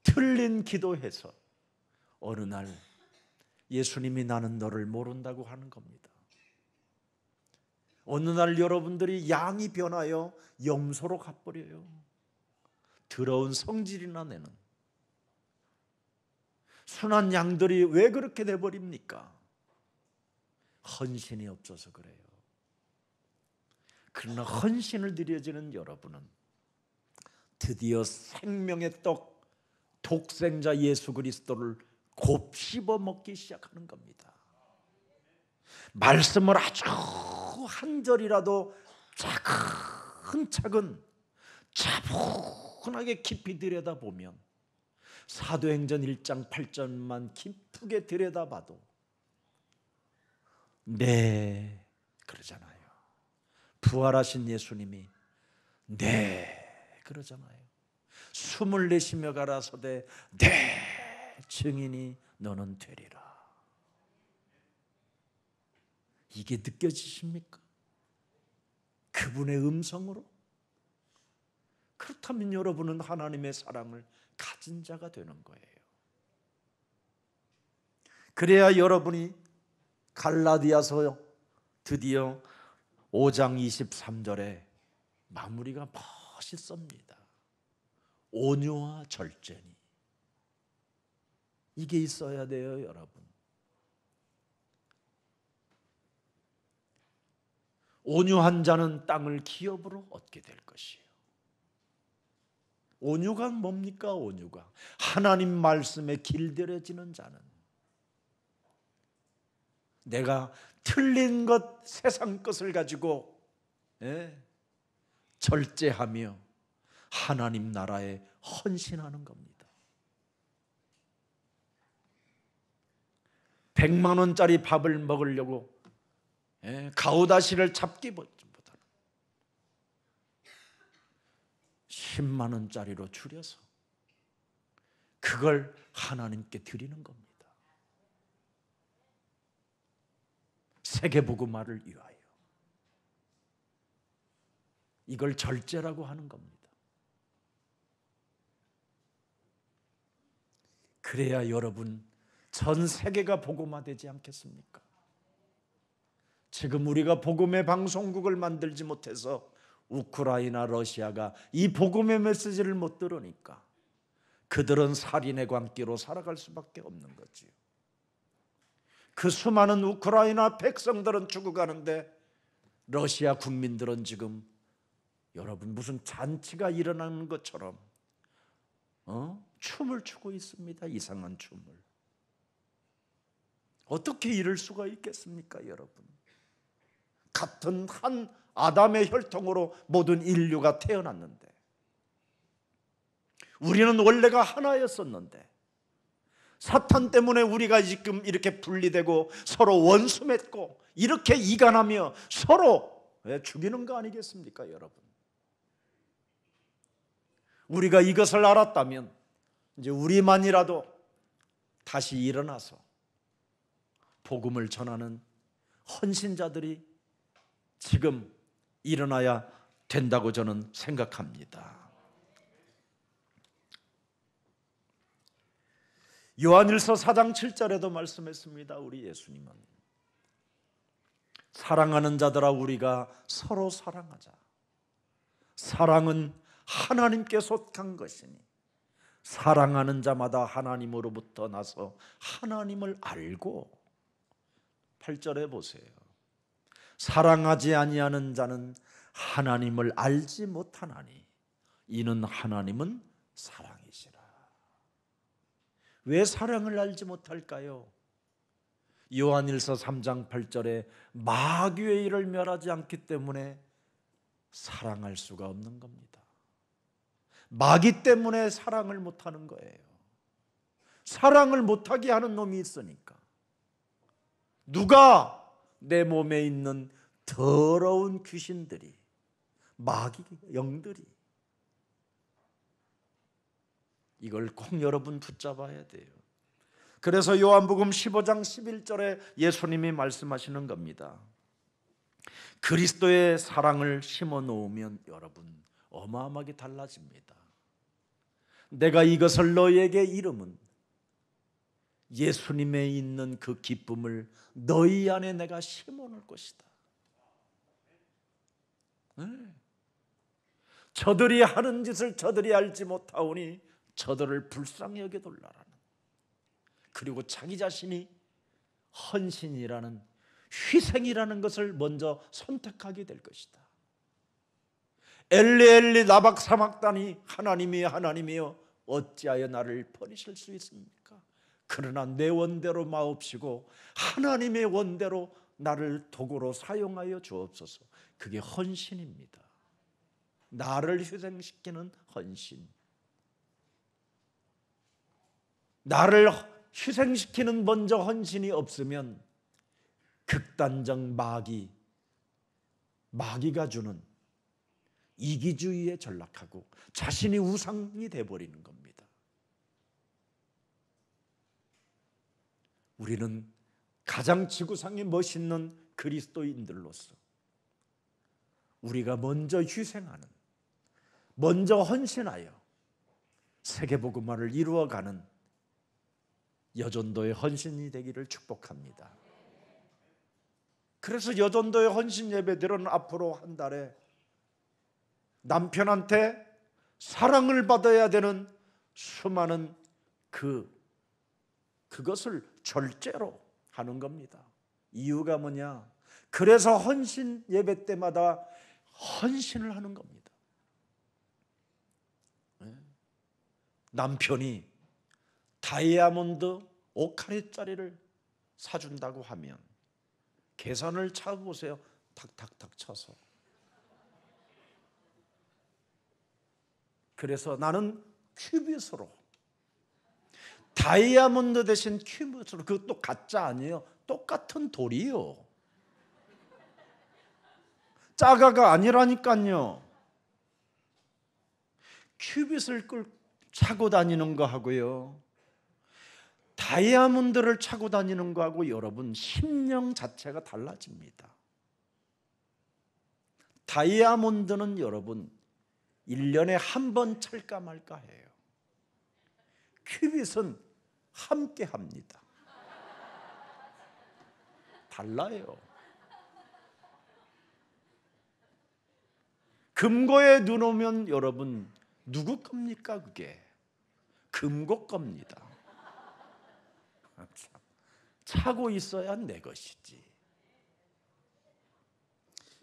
틀린 기도해서 어느 날 예수님이 나는 너를 모른다고 하는 겁니다. 어느 날 여러분들이 양이 변하여 염소로 가버려요. 더러운 성질이나 내는 순한 양들이 왜 그렇게 돼버립니까? 헌신이 없어서 그래요. 그러나 헌신을 드려지는 여러분은 드디어 생명의 떡 독생자 예수 그리스도를 곱씹어 먹기 시작하는 겁니다. 말씀을 아주 한 절이라도 차근차근 차분하게 깊이 들여다보면, 사도행전 1장 8절만 깊게 들여다봐도 네 그러잖아요. 부활하신 예수님이 네 그러잖아요. 숨을 내쉬며 가라사대 네 증인이 너는 되리라. 이게 느껴지십니까? 그분의 음성으로? 그렇다면 여러분은 하나님의 사랑을 가진 자가 되는 거예요. 그래야 여러분이 갈라디아서 드디어 5장 23절에 마무리가 멋있습니다. 온유와 절제니. 이게 있어야 돼요, 여러분. 온유한 자는 땅을 기업으로 얻게 될 것이에요. 온유가 뭡니까? 온유가 하나님 말씀에 길들여지는 자는, 내가 틀린 것, 세상 것을 가지고 절제하며 하나님 나라에 헌신하는 겁니다. 100만 원짜리 밥을 먹으려고 가오다시를 잡기보다는 10만 원짜리로 줄여서 그걸 하나님께 드리는 겁니다. 세계복음화를 위하여. 이걸 절제라고 하는 겁니다. 그래야 여러분 전 세계가 복음화되지 않겠습니까? 지금 우리가 복음의 방송국을 만들지 못해서 우크라이나, 러시아가 이 복음의 메시지를 못 들으니까 그들은 살인의 광기로 살아갈 수밖에 없는 거지요. 그 수많은 우크라이나 백성들은 죽어가는데 러시아 국민들은 지금 여러분 무슨 잔치가 일어나는 것처럼 춤을 추고 있습니다. 이상한 춤을. 어떻게 이럴 수가 있겠습니까, 여러분? 같은 한 아담의 혈통으로 모든 인류가 태어났는데, 우리는 원래가 하나였었는데 사탄 때문에 우리가 지금 이렇게 분리되고 서로 원수 맺고 이렇게 이간하며 서로 죽이는 거 아니겠습니까, 여러분? 우리가 이것을 알았다면 이제 우리만이라도 다시 일어나서 복음을 전하는 헌신자들이 지금 일어나야 된다고 저는 생각합니다. 요한일서 4장 7절에도 말씀했습니다. 우리 예수님은 사랑하는 자들아 우리가 서로 사랑하자. 사랑은 하나님께 속한 것이니 사랑하는 자마다 하나님으로부터 나서 하나님을 알고 8절에 보세요. 사랑하지 아니하는 자는 하나님을 알지 못하나니 이는 하나님은 사랑이시라. 왜 사랑을 알지 못할까요? 요한일서 3장 8절에 마귀의 일을 멸하지 않기 때문에 사랑할 수가 없는 겁니다. 마귀 때문에 사랑을 못하는 거예요. 사랑을 못하게 하는 놈이 있으니까. 누가 내 몸에 있는 더러운 귀신들이, 마귀 영들이, 이걸 꼭 여러분 붙잡아야 돼요. 그래서 요한복음 15장 11절에 예수님이 말씀하시는 겁니다. 그리스도의 사랑을 심어 놓으면 여러분 어마어마하게 달라집니다. 내가 이것을 너희에게 이름은 예수님에 있는 그 기쁨을 너희 안에 내가 심어 놓을 것이다. 저들이 하는 짓을 저들이 알지 못하오니 저들을 불쌍히 여겨둘라라는, 그리고 자기 자신이 헌신이라는, 희생이라는 것을 먼저 선택하게 될 것이다. 엘리 엘리 나박 사막다니 하나님이 하나님이여 어찌하여 나를 버리실 수 있습니까? 그러나 내 원대로 마옵시고 하나님의 원대로 나를 도구로 사용하여 주옵소서. 그게 헌신입니다. 나를 희생시키는 헌신. 나를 희생시키는 먼저 헌신이 없으면 극단적 마귀가 주는 이기주의에 전락하고 자신이 우상이 되어버리는 겁니다. 우리는 가장 지구상에 멋있는 그리스도인들로서 우리가 먼저 희생하는, 먼저 헌신하여 세계복음화를 이루어가는 여전도의 헌신이 되기를 축복합니다. 그래서 여전도의 헌신 예배들은 앞으로 한 달에 남편한테 사랑을 받아야 되는 수많은 그것을 절제로 하는 겁니다. 이유가 뭐냐? 그래서 헌신 예배 때마다 헌신을 하는 겁니다. 남편이 다이아몬드 5카리짜리를 사준다고 하면 계산을 쳐보세요. 탁탁탁 쳐서. 그래서 나는 큐빗으로, 다이아몬드 대신 큐빗으로, 그것도 가짜 아니에요. 똑같은 돌이요. 짜가가 아니라니까요. 큐빗을 차고 다니는 거하고요, 다이아몬드를 차고 다니는 거하고 여러분 심령 자체가 달라집니다. 다이아몬드는 여러분 1년에 한 번 찰까 말까 해요. 큐빗은 함께 합니다. 달라요. 금고에 눈 오면 여러분 누구 겁니까? 그게 금고 겁니다. 차고 있어야 내 것이지.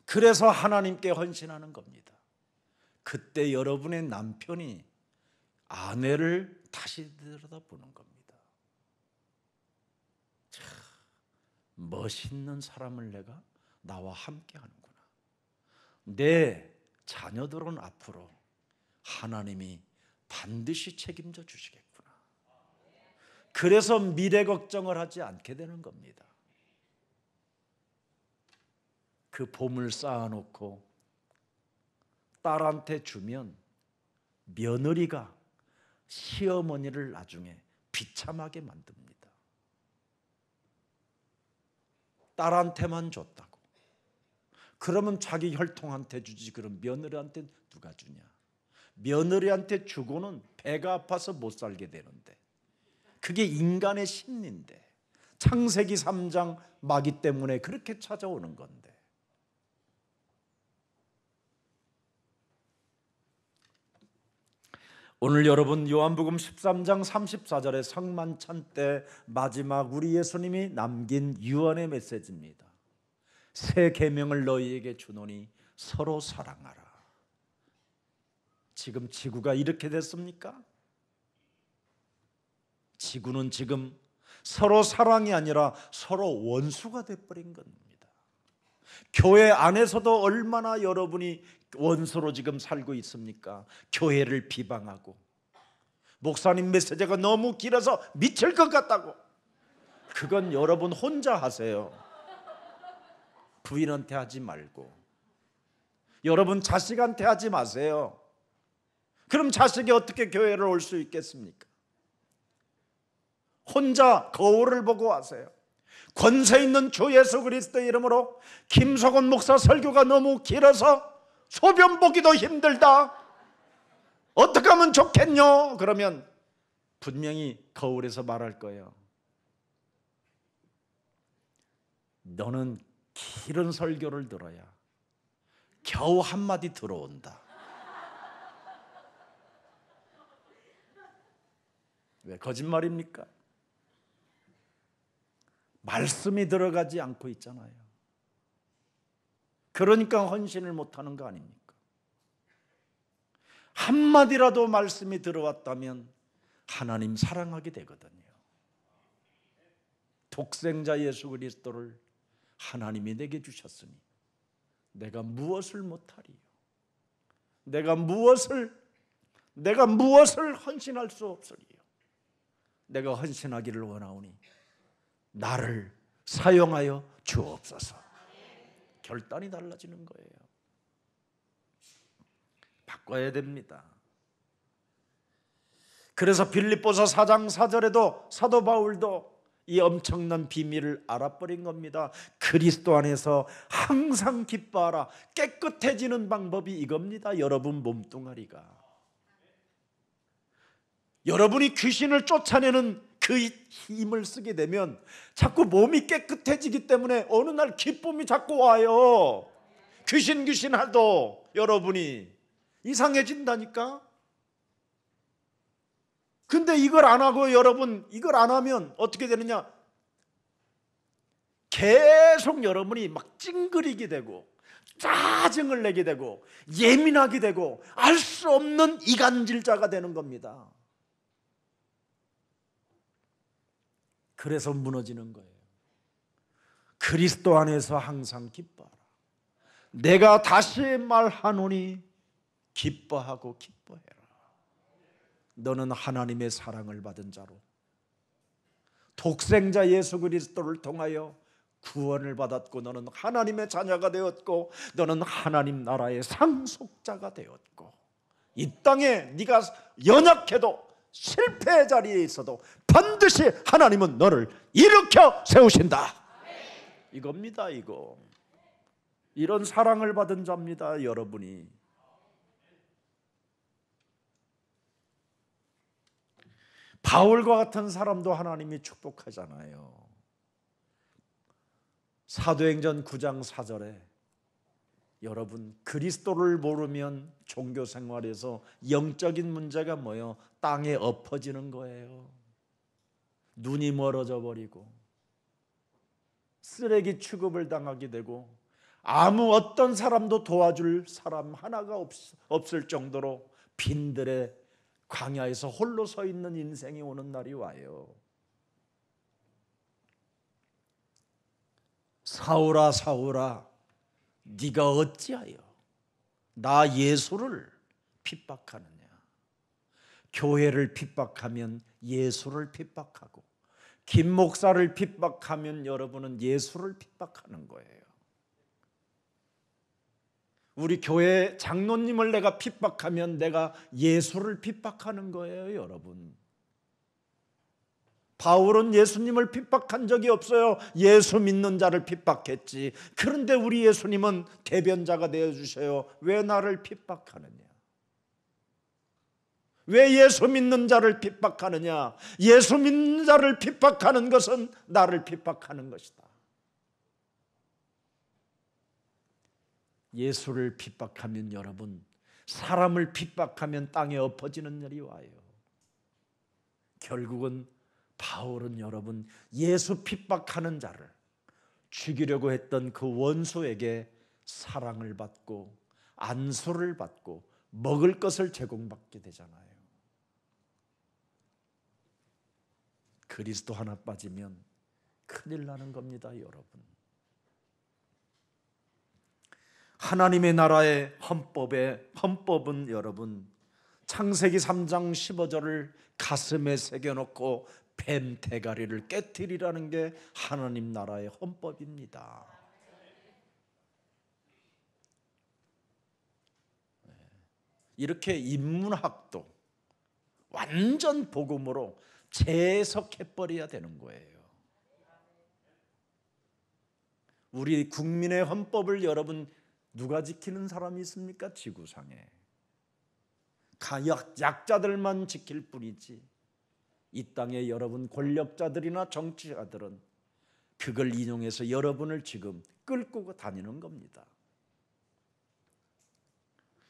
그래서 하나님께 헌신하는 겁니다. 그때 여러분의 남편이 아내를 다시 들여다보는 겁니다. 참 멋있는 사람을 내가 나와 함께 하는구나. 내 자녀들은 앞으로 하나님이 반드시 책임져 주시겠구나. 그래서 미래 걱정을 하지 않게 되는 겁니다. 그 보물 쌓아놓고 딸한테 주면 며느리가 시어머니를 나중에 비참하게 만듭니다. 딸한테만 줬다고. 그러면 자기 혈통한테 주지, 그럼 며느리한테 누가 주냐? 며느리한테 주고는 배가 아파서 못 살게 되는데, 그게 인간의 심리인데, 창세기 3장 마귀 때문에 그렇게 찾아오는 건데. 오늘 여러분 요한복음 13장 34절의 성만찬 때 마지막 우리 예수님이 남긴 유언의 메시지입니다. 새 계명을 너희에게 주노니 서로 사랑하라. 지금 지구가 이렇게 됐습니까? 지구는 지금 서로 사랑이 아니라 서로 원수가 돼버린 겁니다. 교회 안에서도 얼마나 여러분이 원수로 지금 살고 있습니까? 교회를 비방하고, 목사님 메시지가 너무 길어서 미칠 것 같다고. 그건 여러분 혼자 하세요. 부인한테 하지 말고, 여러분 자식한테 하지 마세요. 그럼 자식이 어떻게 교회를 올 수 있겠습니까? 혼자 거울을 보고 하세요. 권세 있는 주 예수 그리스도의 이름으로 김석원 목사 설교가 너무 길어서 소변 보기도 힘들다, 어떻게 하면 좋겠뇨? 그러면 분명히 거울에서 말할 거예요. 너는 길은 설교를 들어야 겨우 한마디 들어온다. 왜 거짓말입니까? 말씀이 들어가지 않고 있잖아요. 그러니까 헌신을 못하는 거 아닙니까? 한마디라도 말씀이 들어왔다면 하나님 사랑하게 되거든요. 독생자 예수 그리스도를 하나님이 내게 주셨으니 내가 무엇을 못하리요? 내가 무엇을 헌신할 수 없으리요? 내가 헌신하기를 원하오니 나를 사용하여 주옵소서. 결단이 달라지는 거예요. 바꿔야 됩니다. 그래서 빌립보서 4장 4절에도 사도 바울도 이 엄청난 비밀을 알아버린 겁니다. 그리스도 안에서 항상 기뻐하라. 깨끗해지는 방법이 이겁니다. 여러분 몸뚱아리가, 여러분이 귀신을 쫓아내는 그 힘을 쓰게 되면 자꾸 몸이 깨끗해지기 때문에 어느 날 기쁨이 자꾸 와요. 귀신 하도 여러분이 이상해진다니까. 근데 이걸 안 하고 여러분 이걸 안 하면 어떻게 되느냐? 계속 여러분이 막 찡그리게 되고 짜증을 내게 되고 예민하게 되고 알 수 없는 이간질자가 되는 겁니다. 그래서 무너지는 거예요. 그리스도 안에서 항상 기뻐하라. 내가 다시 말하노니 기뻐하고 기뻐해라. 너는 하나님의 사랑을 받은 자로 독생자 예수 그리스도를 통하여 구원을 받았고, 너는 하나님의 자녀가 되었고, 너는 하나님 나라의 상속자가 되었고, 이 땅에 네가 연약해도 실패의 자리에 있어도 반드시 하나님은 너를 일으켜 세우신다. 이겁니다. 이거 이런 사랑을 받은 자입니다. 여러분이 바울과 같은 사람도 하나님이 축복하잖아요. 사도행전 9장 4절에 여러분 그리스도를 모르면 종교 생활에서 영적인 문제가 뭐예요? 땅에 엎어지는 거예요. 눈이 멀어져 버리고 쓰레기 취급을 당하게 되고 아무 어떤 사람도 도와줄 사람 하나가 없을 정도로 빈들의 광야에서 홀로 서 있는 인생이 오는 날이 와요. 사울아 사울아 네가 어찌하여 나 예수를 핍박하느냐? 교회를 핍박하면 예수를 핍박하고, 김 목사를 핍박하면 여러분은 예수를 핍박하는 거예요. 우리 교회 장로님을 내가 핍박하면 내가 예수를 핍박하는 거예요, 여러분. 바울은 예수님을 핍박한 적이 없어요. 예수 믿는 자를 핍박했지. 그런데 우리 예수님은 대변자가 되어주셔요. 왜 나를 핍박하느냐? 왜 예수 믿는 자를 핍박하느냐? 예수 믿는 자를 핍박하는 것은 나를 핍박하는 것이다. 예수를 핍박하면 여러분, 사람을 핍박하면 땅에 엎어지는 날이 와요. 결국은 바울은 여러분, 예수 핍박하는 자를, 죽이려고 했던 그 원수에게 사랑을 받고 안수를 받고 먹을 것을 제공받게 되잖아요. 그리스도 하나 빠지면 큰일 나는 겁니다, 여러분. 하나님의 나라의 헌법은 여러분, 창세기 3장 15절을 가슴에 새겨놓고 뱀 대가리를 깨뜨리라는 게 하나님 나라의 헌법입니다. 이렇게 인문학도 완전 복음으로 재해석해버려야 되는 거예요. 우리 국민의 헌법을 여러분 누가 지키는 사람이 있습니까? 지구상에 약자들만 지킬 뿐이지, 이 땅에 여러분 권력자들이나 정치자들은 그걸 인용해서 여러분을 지금 끌고 다니는 겁니다.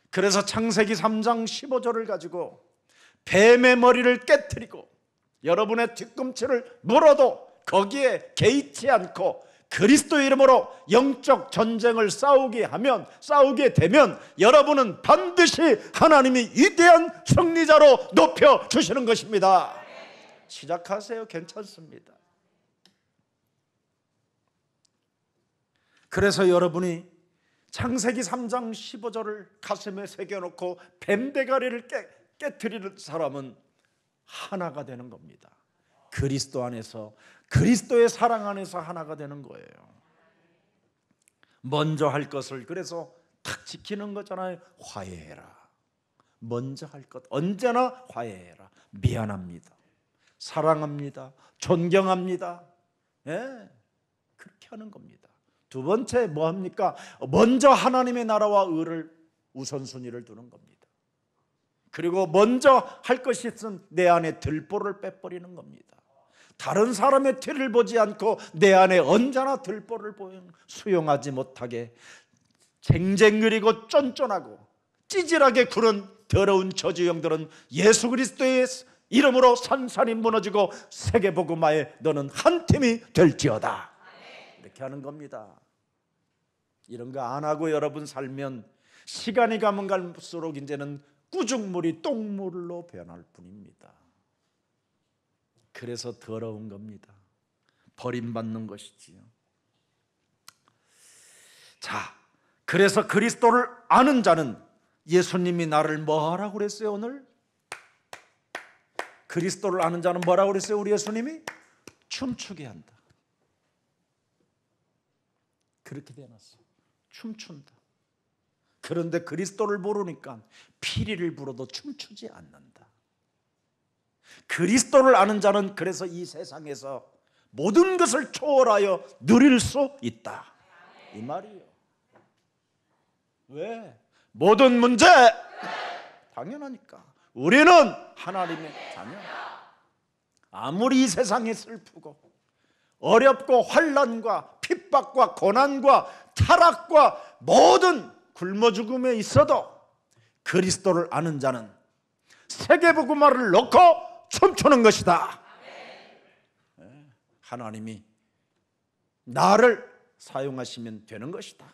그래서 창세기 3장 15절을 가지고 뱀의 머리를 깨뜨리고 여러분의 뒤꿈치를 물어도 거기에 개의치 않고 그리스도의 이름으로 영적 전쟁을 싸우게 되면 여러분은 반드시 하나님이 위대한 승리자로 높여주시는 것입니다. 시작하세요. 괜찮습니다. 그래서 여러분이 창세기 3장 15절을 가슴에 새겨놓고 뱀대가리를 깨트리는 사람은 하나가 되는 겁니다. 그리스도 안에서, 그리스도의 사랑 안에서 하나가 되는 거예요. 먼저 할 것을 그래서 탁 지키는 거잖아요. 화해해라. 먼저 할 것 언제나 화해해라. 미안합니다. 사랑합니다. 존경합니다. 예, 그렇게 하는 겁니다. 두 번째 뭐 합니까? 먼저 하나님의 나라와 의를 우선순위를 두는 겁니다. 그리고 먼저 할 것이 있으면 내 안에 들보를 빼버리는 겁니다. 다른 사람의 티를 보지 않고 내 안에 언제나 들보를 수용하지 못하게 쟁쟁그리고 쫀쫀하고 찌질하게 구는 더러운 저주형들은 예수 그리스도의 이름으로 산산이 무너지고 세계복음화에 너는 한 팀이 될지어다. 이렇게 하는 겁니다. 이런 거 안 하고 여러분 살면 시간이 가면 갈수록 이제는 꾸중물이 똥물로 변할 뿐입니다. 그래서 더러운 겁니다. 버림받는 것이지요. 자, 그래서 그리스도를 아는 자는, 예수님이 나를 뭐라고 그랬어요 오늘? 그리스도를 아는 자는 뭐라고 그랬어요 우리 예수님이? 춤추게 한다. 그렇게 되어놨어. 춤춘다. 그런데 그리스도를 모르니까 피리를 불어도 춤추지 않는다. 그리스도를 아는 자는 그래서 이 세상에서 모든 것을 초월하여 누릴 수 있다. 이 말이에요. 왜? 모든 문제 당연하니까. 우리는 하나님의 자녀. 아무리 이 세상이 슬프고 어렵고 환난과 핍박과 고난과 타락과 모든 굶어 죽음에 있어도 그리스도를 아는 자는 세계복음화를 놓고 춤추는 것이다. 하나님이 나를 사용하시면 되는 것이다.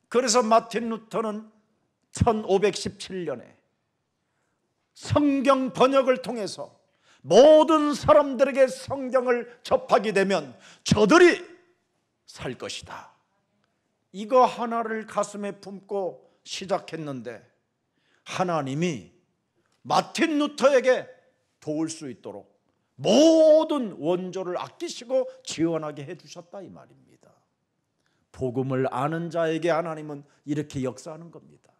그래서 마틴 루터는 1517년에 성경 번역을 통해서 모든 사람들에게 성경을 접하게 되면 저들이 살 것이다. 이거 하나를 가슴에 품고 시작했는데 하나님이 마틴 루터에게 도울 수 있도록 모든 원조를 아끼시고 지원하게 해주셨다 이 말입니다. 복음을 아는 자에게 하나님은 이렇게 역사하는 겁니다.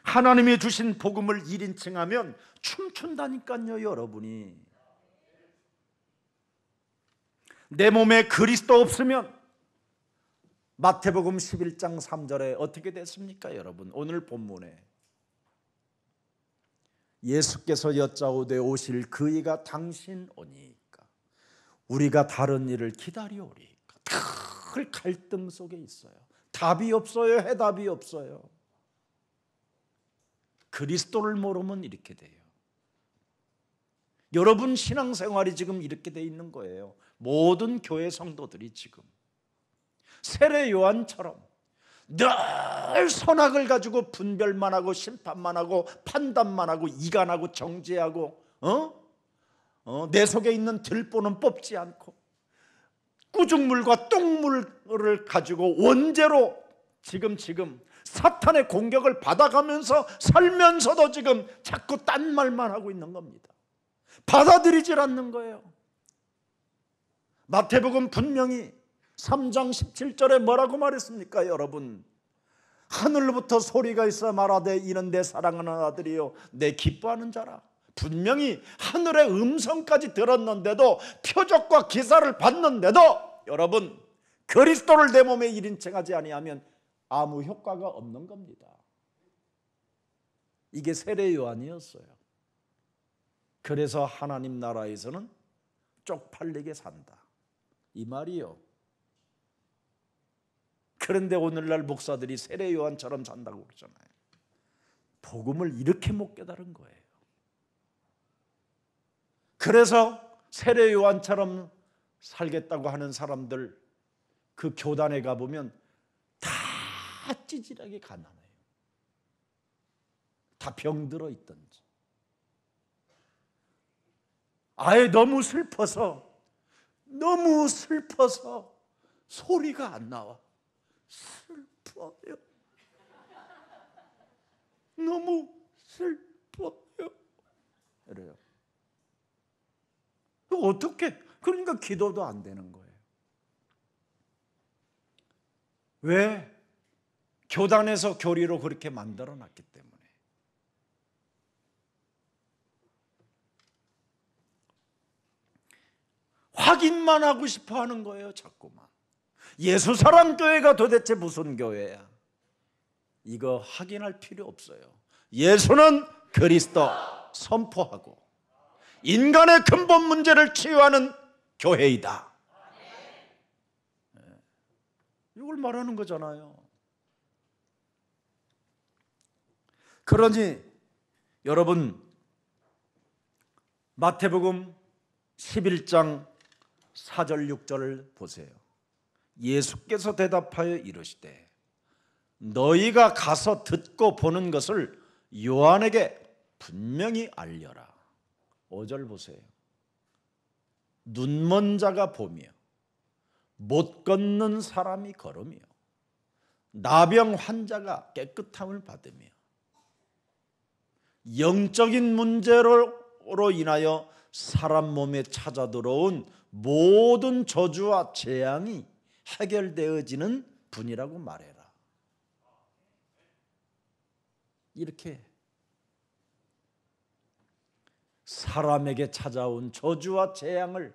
하나님이 주신 복음을 1인칭하면 춤춘다니까요, 여러분이. 내 몸에 그리스도 없으면 마태복음 11장 3절에 어떻게 됐습니까, 여러분? 오늘 본문에 예수께서 여짜오되 오실 그이가 당신 오니까 우리가 다른 일을 기다려오리까. 늘 갈등 속에 있어요. 답이 없어요. 해답이 없어요. 그리스도를 모르면 이렇게 돼요. 여러분 신앙생활이 지금 이렇게 돼 있는 거예요. 모든 교회 성도들이 지금 세례 요한처럼 늘 선악을 가지고 분별만 하고 심판만 하고 판단만 하고 이간하고 정죄하고 내 속에 있는 들보는 뽑지 않고 꾸중물과 똥물을 가지고 원죄로 지금 사탄의 공격을 받아가면서 살면서도 지금 자꾸 딴 말만 하고 있는 겁니다. 받아들이질 않는 거예요. 마태복음 분명히 3장 17절에 뭐라고 말했습니까, 여러분? 하늘로부터 소리가 있어 말하되 이는 내 사랑하는 아들이요 내 기뻐하는 자라. 분명히 하늘의 음성까지 들었는데도, 표적과 기사를 봤는데도 여러분 그리스도를 내 몸에 1인칭하지 아니하면 아무 효과가 없는 겁니다. 이게 세례 요한이었어요. 그래서 하나님 나라에서는 쪽팔리게 산다, 이 말이요. 그런데 오늘날 목사들이 세례 요한처럼 산다고 그러잖아요. 복음을 이렇게 못 깨달은 거예요. 그래서 세례 요한처럼 살겠다고 하는 사람들 그 교단에 가보면 다 찌질하게 가난해요. 다 병들어 있던지. 아예 너무 슬퍼서 소리가 안 나와. 슬퍼요. 너무 슬퍼요. 이래요. 어떻게? 그러니까 기도도 안 되는 거예요. 왜? 교단에서 교리로 그렇게 만들어 놨기 때문에. 확인만 하고 싶어 하는 거예요, 자꾸만. 예수사랑교회가 도대체 무슨 교회야? 이거 확인할 필요 없어요. 예수는 그리스도 선포하고 인간의 근본 문제를 치유하는 교회이다. 이걸 말하는 거잖아요. 그러니 여러분 마태복음 11장 4절 6절을 보세요. 예수께서 대답하여 이르시되 너희가 가서 듣고 보는 것을 요한에게 분명히 알려라. 5절 보세요. 눈먼 자가 보며 못 걷는 사람이 걸으며 나병 환자가 깨끗함을 받으며 영적인 문제로 인하여 사람 몸에 찾아 들어온 모든 저주와 재앙이 해결되어지는 분이라고 말해라. 이렇게 사람에게 찾아온 저주와 재앙을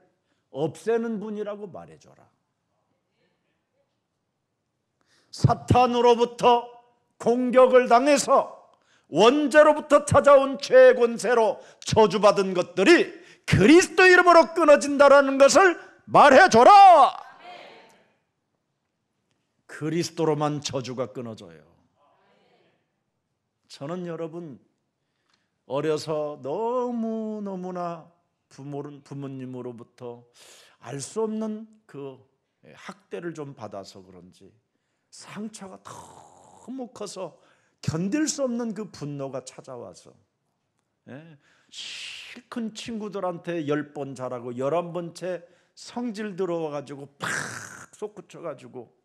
없애는 분이라고 말해줘라. 사탄으로부터 공격을 당해서 원죄로부터 찾아온 죄의 권세로 저주받은 것들이 그리스도 이름으로 끊어진다라는 것을 말해줘라. 그리스도로만 저주가 끊어져요. 저는 여러분 어려서 너무나 부모님으로부터 알 수 없는 그 학대를 좀 받아서 그런지 상처가 너무 커서 견딜 수 없는 그 분노가 찾아와서 실컷 친구들한테 10번 잘하고 11번째 성질 들어와가지고 팍 솟구쳐가지고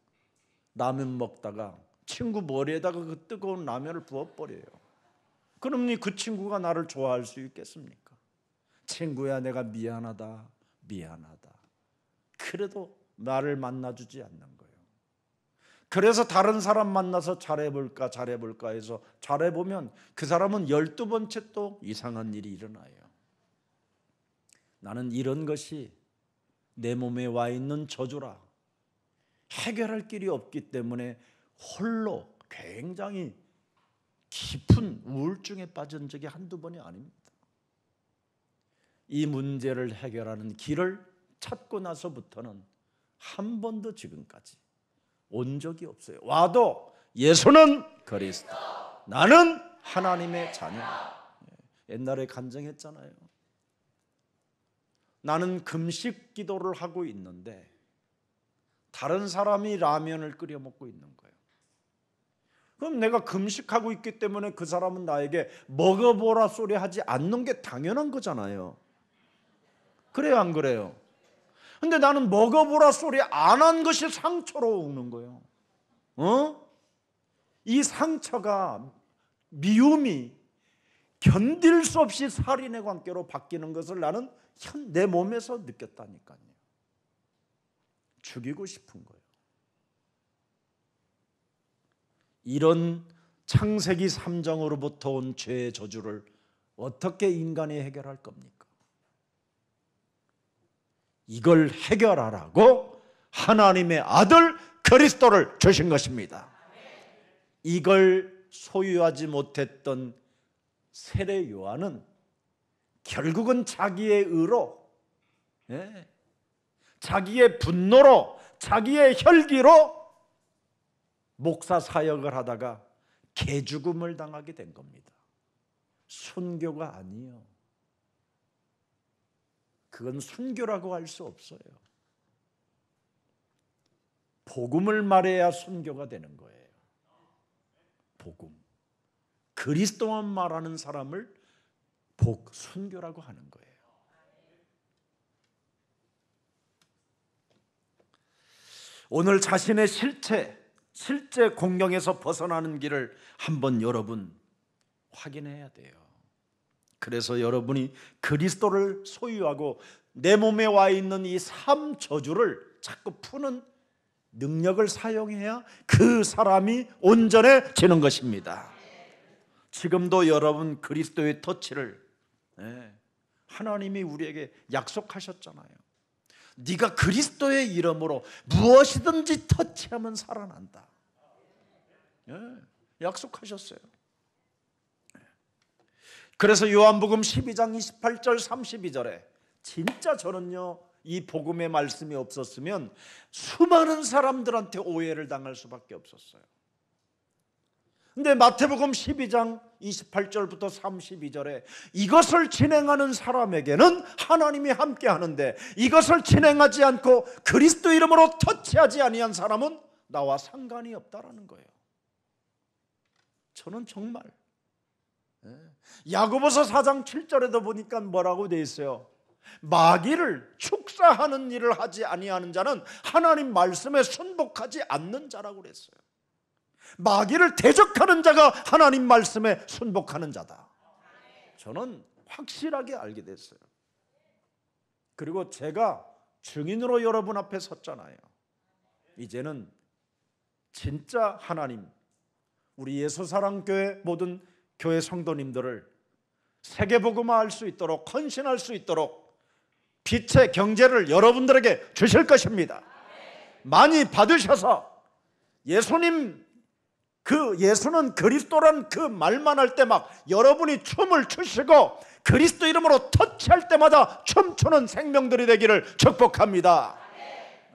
라면 먹다가 친구 머리에다가 그 뜨거운 라면을 부어버려요. 그러니 그 친구가 나를 좋아할 수 있겠습니까? 친구야, 내가 미안하다. 그래도 나를 만나주지 않는 거예요. 그래서 다른 사람 만나서 잘해볼까 해서 잘해보면 그 사람은 12번째 또 이상한 일이 일어나요. 나는 이런 것이 내 몸에 와 있는 저주라. 해결할 길이 없기 때문에 홀로 굉장히 깊은 우울증에 빠진 적이 한두 번이 아닙니다. 이 문제를 해결하는 길을 찾고 나서부터는 한 번도 지금까지 온 적이 없어요. 와도 예수는 그리스도, 나는 하나님의 자녀. 옛날에 간증했잖아요. 나는 금식 기도를 하고 있는데 다른 사람이 라면을 끓여 먹고 있는 거예요. 그럼 내가 금식하고 있기 때문에 그 사람은 나에게 먹어보라 소리 하지 않는 게 당연한 거잖아요. 그래요, 안 그래요? 근데 나는 먹어보라 소리 안 한 것이 상처로 오는 거예요. 이 상처가, 미움이 견딜 수 없이 살인의 관계로 바뀌는 것을 나는 내 몸에서 느꼈다니까요. 죽이고 싶은 거예요. 이런 창세기 3장으로부터 온 죄의 저주를 어떻게 인간이 해결할 겁니까? 이걸 해결하라고 하나님의 아들 그리스도를 주신 것입니다. 이걸 소유하지 못했던 세례 요한은 결국은 자기의 의로, 자기의 분노로, 자기의 혈기로 목사 사역을 하다가 개죽음을 당하게 된 겁니다. 순교가 아니에요. 그건 순교라고 할 수 없어요. 복음을 말해야 순교가 되는 거예요. 복음. 그리스도만 말하는 사람을 순교라고 하는 거예요. 오늘 자신의 실제 공경에서 벗어나는 길을 한번 여러분 확인해야 돼요. 그래서 여러분이 그리스도를 소유하고 내 몸에 와 있는 이 삶 저주를 자꾸 푸는 능력을 사용해야 그 사람이 온전해지는 것입니다. 지금도 여러분 그리스도의 터치를 하나님이 우리에게 약속하셨잖아요. 네가 그리스도의 이름으로 무엇이든지 터치하면 살아난다. 약속하셨어요. 그래서 요한복음 12장 28절 32절에 진짜 저는요, 이 복음의 말씀이 없었으면 수많은 사람들한테 오해를 당할 수밖에 없었어요. 근데 마태복음 12장 28절부터 32절에 이것을 진행하는 사람에게는 하나님이 함께 하는데 이것을 진행하지 않고 그리스도 이름으로 터치하지 아니한 사람은 나와 상관이 없다라는 거예요. 저는 정말 야고보서 4장 7절에도 보니까 뭐라고 돼 있어요? 마귀를 축사하는 일을 하지 아니하는 자는 하나님 말씀에 순복하지 않는 자라고 그랬어요. 마귀를 대적하는 자가 하나님 말씀에 순복하는 자다. 저는 확실하게 알게 됐어요. 그리고 제가 증인으로 여러분 앞에 섰잖아요. 이제는 진짜 하나님, 우리 예수사랑교회 모든 교회 성도님들을 세계복음화할 수 있도록, 헌신할 수 있도록 빛의 경제를 여러분들에게 주실 것입니다. 많이 받으셔서 예수는 그리스도란 그 말만 할 때 막 여러분이 춤을 추시고 그리스도 이름으로 터치할 때마다 춤추는 생명들이 되기를 축복합니다.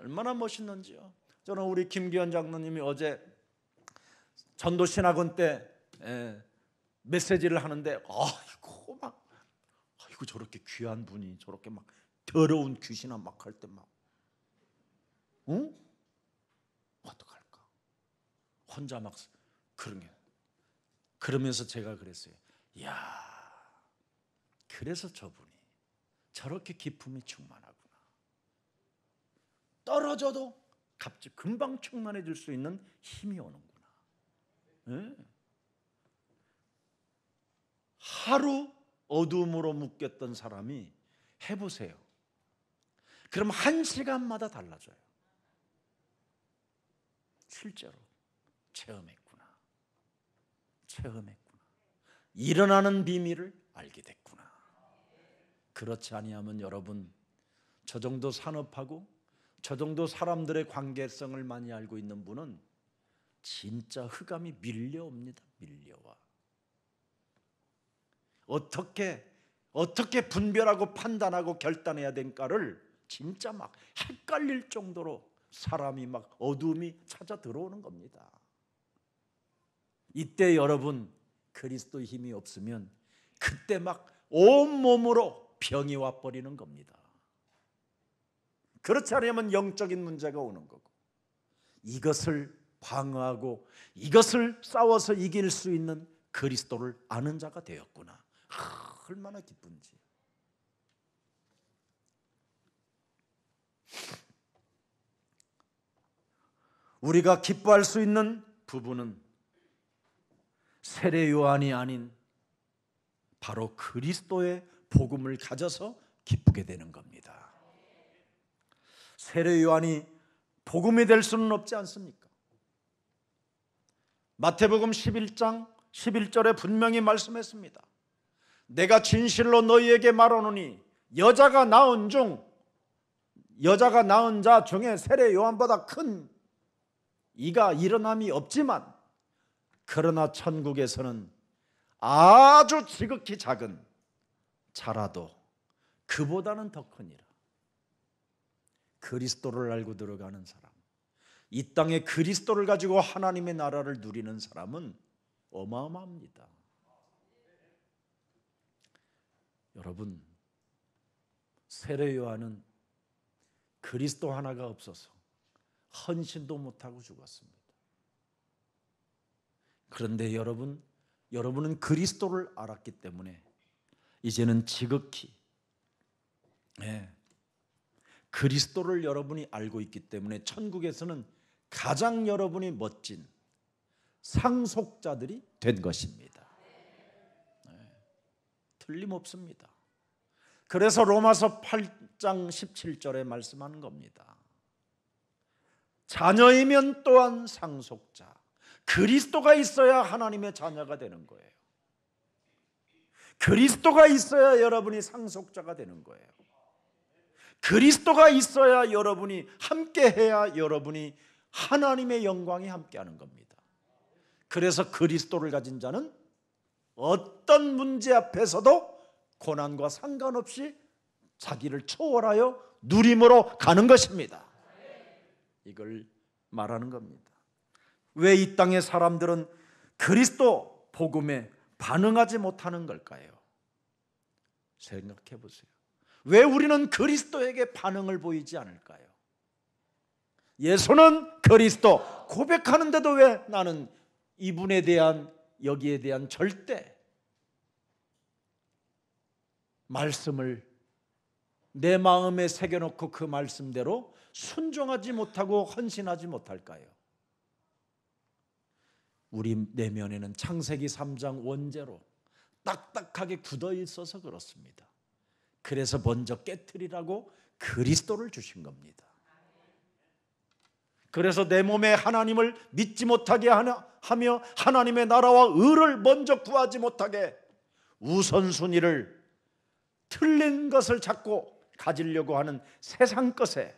얼마나 멋있는지요. 저는 우리 김기현 장로님이 어제 전도신학원 때 메시지를 하는데 아이고 저렇게 귀한 분이 저렇게 막 더러운 귀신아 막 할 때 막 어떡할까? 혼자 막 그런 게. 그러면서 제가 그랬어요. 이야, 그래서 저분이 저렇게 기품이 충만하구나. 떨어져도 갑자기 금방 충만해질 수 있는 힘이 오는구나. 하루 어둠으로 묶였던 사람이 해보세요. 그럼 1시간마다 달라져요. 실제로 체험했구나. 일어나는 비밀을 알게 됐구나. 그렇지 아니하면 여러분, 저 정도 산업하고 저 정도 사람들의 관계성을 많이 알고 있는 분은 진짜 흑암이 밀려옵니다. 밀려와. 어떻게 분별하고 판단하고 결단해야 될까를 진짜 막 헷갈릴 정도로 사람이 막 어둠이 찾아 들어오는 겁니다. 이때 여러분, 그리스도 힘이 없으면 그때 막 온몸으로 병이 와버리는 겁니다. 그렇지 않으면 영적인 문제가 오는 거고, 이것을 방어하고 이것을 싸워서 이길 수 있는 그리스도를 아는 자가 되었구나. 얼마나 기쁜지. 우리가 기뻐할 수 있는 부분은 세례 요한이 아닌 바로 그리스도의 복음을 가져서 기쁘게 되는 겁니다. 세례 요한이 복음이 될 수는 없지 않습니까? 마태복음 11장 11절에 분명히 말씀했습니다. 내가 진실로 너희에게 말하노니 여자가 낳은 자 중에 세례 요한보다 큰 이가 일어남이 없지만, 그러나 천국에서는 아주 지극히 작은 자라도 그보다는 더 크니라. 그리스도를 알고 들어가는 사람, 이 땅에 그리스도를 가지고 하나님의 나라를 누리는 사람은 어마어마합니다. 여러분, 세례 요한은 그리스도 하나가 없어서 헌신도 못하고 죽었습니다. 그런데 여러분은 그리스도를 알았기 때문에 이제는 지극히 그리스도를 여러분이 알고 있기 때문에 천국에서는 가장 여러분이 멋진 상속자들이 된 것입니다. 틀림없습니다. 그래서 로마서 8장 17절에 말씀하는 겁니다. 자녀이면 또한 상속자. 그리스도가 있어야 하나님의 자녀가 되는 거예요. 그리스도가 있어야 여러분이 상속자가 되는 거예요. 그리스도가 있어야 여러분이 함께해야 여러분이 하나님의 영광에 함께하는 겁니다. 그래서 그리스도를 가진 자는 어떤 문제 앞에서도 고난과 상관없이 자기를 초월하여 누림으로 가는 것입니다. 이걸 말하는 겁니다. 왜 이 땅의 사람들은 그리스도 복음에 반응하지 못하는 걸까요? 생각해 보세요. 왜 우리는 그리스도에게 반응을 보이지 않을까요? 예수는 그리스도 고백하는데도 왜 나는 이분에 대한, 여기에 대한 절대 말씀을 내 마음에 새겨놓고 그 말씀대로 순종하지 못하고 헌신하지 못할까요? 우리 내면에는 창세기 3장 원죄로 딱딱하게 굳어 있어서 그렇습니다. 그래서 먼저 깨트리라고 그리스도를 주신 겁니다. 그래서 내 몸에 하나님을 믿지 못하게 하며 하나님의 나라와 의를 먼저 구하지 못하게 우선순위를 틀린 것을 찾고 가지려고 하는 세상 것에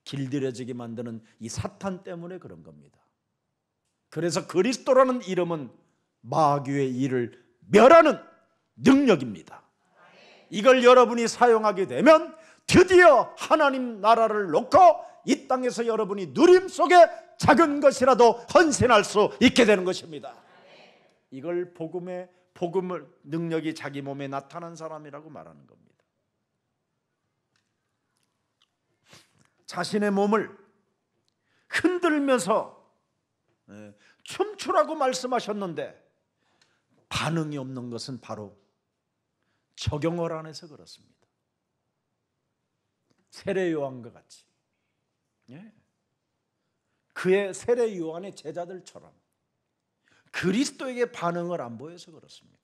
길들여지게 만드는 이 사탄 때문에 그런 겁니다. 그래서 그리스도라는 이름은 마귀의 일을 멸하는 능력입니다. 이걸 여러분이 사용하게 되면 드디어 하나님 나라를 놓고 이 땅에서 여러분이 누림 속에 작은 것이라도 헌신할 수 있게 되는 것입니다. 이걸 복음을 능력이 자기 몸에 나타난 사람이라고 말하는 겁니다. 자신의 몸을 흔들면서 춤추라고 말씀하셨는데 반응이 없는 것은 바로 적용을 안 해서 그렇습니다. 세례 요한과 같이 그의 세례 요한의 제자들처럼 그리스도에게 반응을 안 보여서 그렇습니다.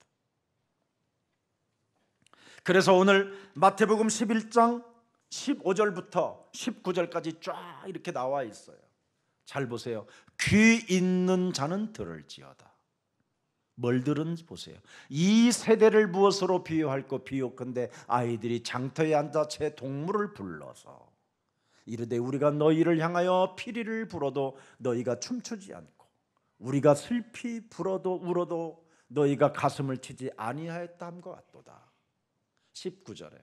그래서 오늘 마태복음 11장 15절부터 19절까지 쫙 이렇게 나와 있어요. 잘 보세요. 귀 있는 자는 들을지어다. 뭘 들은지 보세요. 이 세대를 무엇으로 비유할까? 비유컨대 아이들이 장터에 앉아 제 동물을 불러서 이르되 우리가 너희를 향하여 피리를 불어도 너희가 춤추지 않고 우리가 슬피 불어도 울어도 너희가 가슴을 치지 아니하였다 함과 같도다. 19절에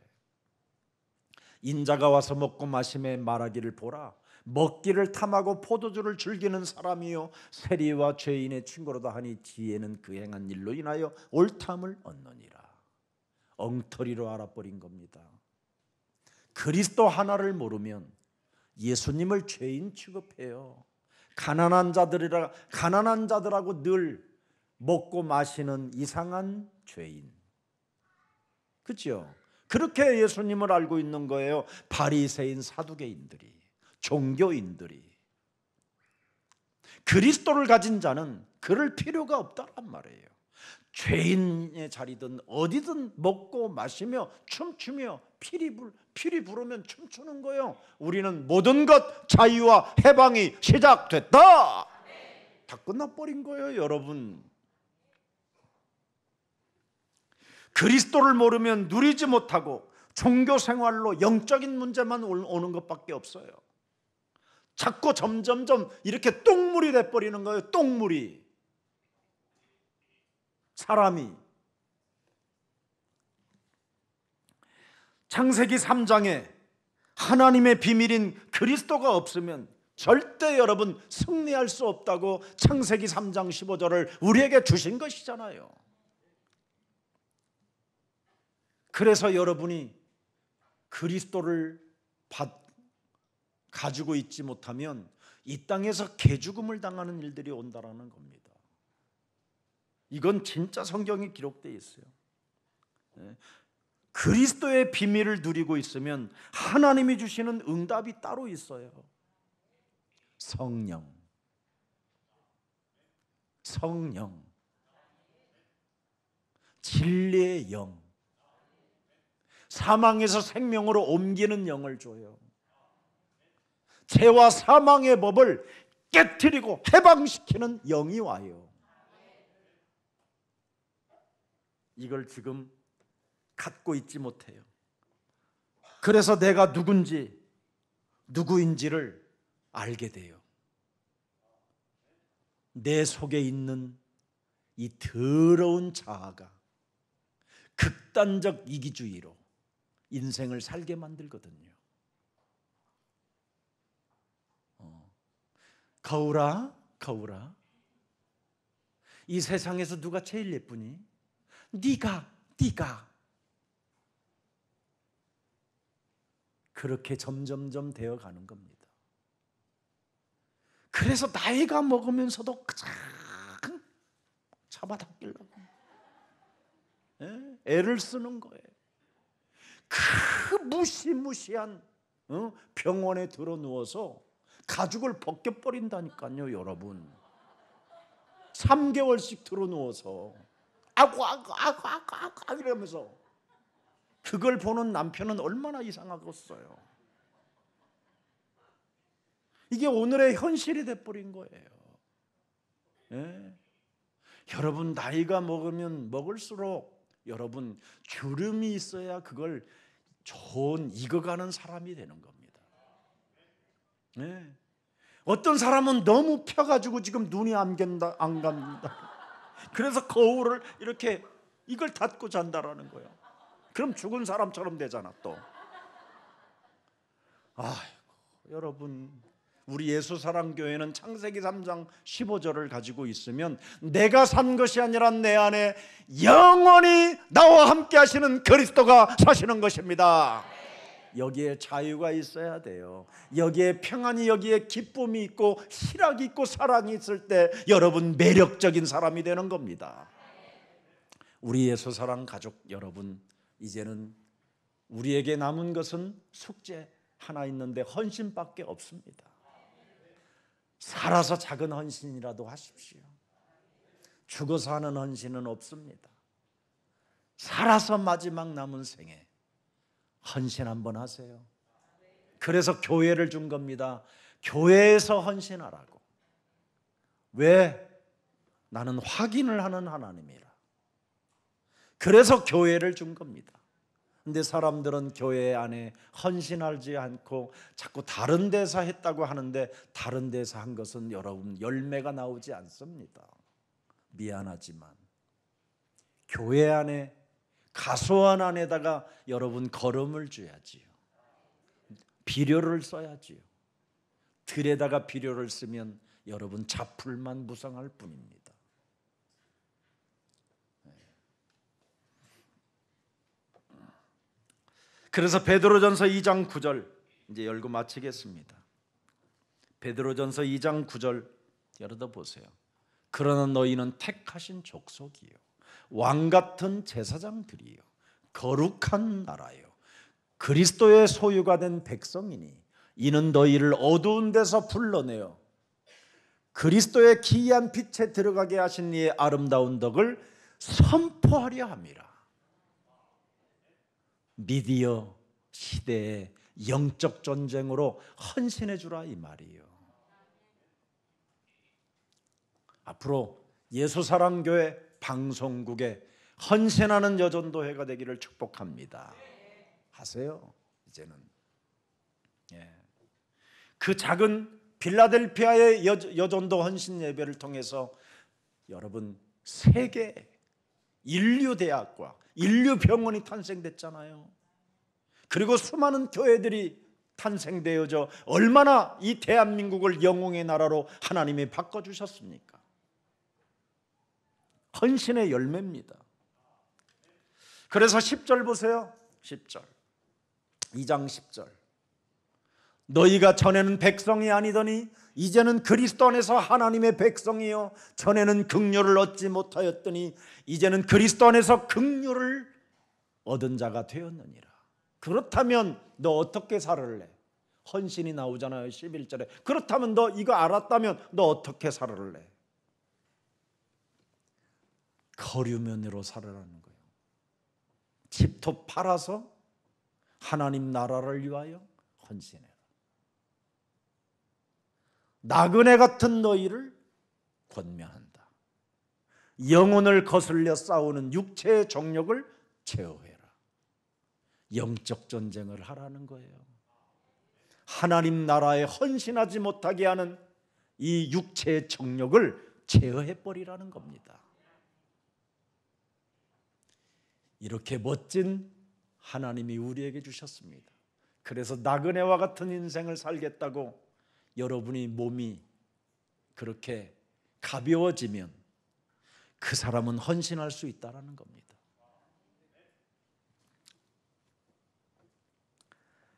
인자가 와서 먹고 마심에 말하기를 보라 먹기를 탐하고 포도주를 즐기는 사람이요 세리와 죄인의 친구로다 하니 지혜는 그 행한 일로 인하여 옳담을 얻느니라. 엉터리로 알아버린 겁니다. 그리스도 하나를 모르면 예수님을 죄인 취급해요. 가난한 자들하고 늘 먹고 마시는 이상한 죄인. 그렇죠? 그렇게 예수님을 알고 있는 거예요. 바리새인 사두개인들이, 종교인들이. 그리스도를 가진 자는 그럴 필요가 없다란 말이에요. 죄인의 자리든 어디든 먹고 마시며 춤추며 피리 부르면 춤추는 거예요. 우리는 모든 것 자유와 해방이 시작됐다. 다 끝나버린 거예요, 여러분. 그리스도를 모르면 누리지 못하고 종교 생활로 영적인 문제만 오는 것밖에 없어요. 자꾸 점점점 이렇게 똥물이 돼버리는 거예요. 똥물이. 사람이. 창세기 3장에 하나님의 비밀인 그리스도가 없으면 절대 여러분 승리할 수 없다고 창세기 3장 15절을 우리에게 주신 것이잖아요. 그래서 여러분이 그리스도를 가지고 있지 못하면 이 땅에서 개죽음을 당하는 일들이 온다라는 겁니다. 이건 진짜 성경에 기록되어 있어요. 그리스도의 비밀을 누리고 있으면 하나님이 주시는 응답이 따로 있어요. 성령, 진리의 영, 사망에서 생명으로 옮기는 영을 줘요. 죄와 사망의 법을 깨트리고 해방시키는 영이 와요. 이걸 지금 갖고 있지 못해요. 그래서 내가 누구인지를 알게 돼요. 내 속에 있는 이 더러운 자아가 극단적 이기주의로 인생을 살게 만들거든요. 거울아, 이 세상에서 누가 제일 예쁘니? 네가. 그렇게 점점점 되어가는 겁니다. 그래서 나이가 먹으면서도 가장 잡아당기려고 애를 쓰는 거예요. 그 무시무시한 병원에 들어 누워서 가죽을 벗겨버린다니까요, 여러분. 3개월씩 들어 누워서 아구 이러면서 그걸 보는 남편은 얼마나 이상하겠어요. 이게 오늘의 현실이 돼버린 거예요. 여러분 나이가 먹으면 먹을수록 여러분 주름이 있어야 그걸 좋은 익어가는 사람이 되는 겁니다. 어떤 사람은 너무 펴가지고 지금 눈이 안 감긴다. 그래서 거울을 이렇게 이걸 닫고 잔다라는 거예요. 그럼 죽은 사람처럼 되잖아 또. 아이고 여러분, 우리 예수사랑교회는 창세기 3장 15절을 가지고 있으면 내가 산 것이 아니라 내 안에 영원히 나와 함께 하시는 그리스도가 사시는 것입니다. 여기에 자유가 있어야 돼요. 여기에 평안이, 여기에 기쁨이 있고 희락이 있고 사랑이 있을 때 여러분 매력적인 사람이 되는 겁니다. 우리 예수사랑 가족 여러분, 이제는 우리에게 남은 것은 숙제 하나 있는데 헌신밖에 없습니다. 살아서 작은 헌신이라도 하십시오. 죽어서 하는 헌신은 없습니다. 살아서 마지막 남은 생에 헌신 한번 하세요. 그래서 교회를 준 겁니다. 교회에서 헌신하라고. 왜? 나는 확인을 하는 하나님이라. 그래서 교회를 준 겁니다. 근데 사람들은 교회 안에 헌신하지 않고 자꾸 다른 데서 했다고 하는데, 다른 데서 한 것은 여러분 열매가 나오지 않습니다. 미안하지만 교회 안에, 가소한 안에다가 여러분 걸음을 줘야지요. 비료를 써야지요. 들에다가 비료를 쓰면 여러분 잡풀만 무성할 뿐입니다. 그래서 베드로전서 2장 9절 이제 열고 마치겠습니다. 베드로전서 2장 9절 열어다 보세요. 그러나 너희는 택하신 족속이요, 왕같은 제사장들이요, 거룩한 나라요, 그리스도의 소유가 된 백성이니 이는 너희를 어두운 데서 불러내어 그리스도의 기이한 빛에 들어가게 하신 이의 아름다운 덕을 선포하려 함이라. 미디어 시대의 영적 전쟁으로 헌신해 주라 이 말이에요. 앞으로 예수사랑교회 방송국에 헌신하는 여전도회가 되기를 축복합니다. 하세요. 이제는 그 작은 빌라델피아의 여전도 헌신 예배를 통해서 여러분 세계 인류대학과 인류병원이 탄생됐잖아요. 그리고 수많은 교회들이 탄생되어져 얼마나 이 대한민국을 영웅의 나라로 하나님이 바꿔주셨습니까? 헌신의 열매입니다. 그래서 10절 보세요. 10절 2장 10절 너희가 전에는 백성이 아니더니 이제는 그리스도 안에서 하나님의 백성이요 전에는 긍휼을 얻지 못하였더니 이제는 그리스도 안에서 긍휼을 얻은 자가 되었느니라. 그렇다면 너 어떻게 살을래? 헌신이 나오잖아요. 11절에. 그렇다면 너 이거 알았다면 너 어떻게 살을래? 거류면으로 살으라는 거예요. 집토 팔아서 하나님 나라를 위하여 헌신해라. 나그네 같은 너희를 권면한다. 영혼을 거슬려 싸우는 육체의 정욕을 제어해라. 영적 전쟁을 하라는 거예요. 하나님 나라에 헌신하지 못하게 하는 이 육체의 정욕을 제어해버리라는 겁니다. 이렇게 멋진 하나님이 우리에게 주셨습니다. 그래서 나그네와 같은 인생을 살겠다고 여러분이 몸이 그렇게 가벼워지면 그 사람은 헌신할 수 있다는 겁니다.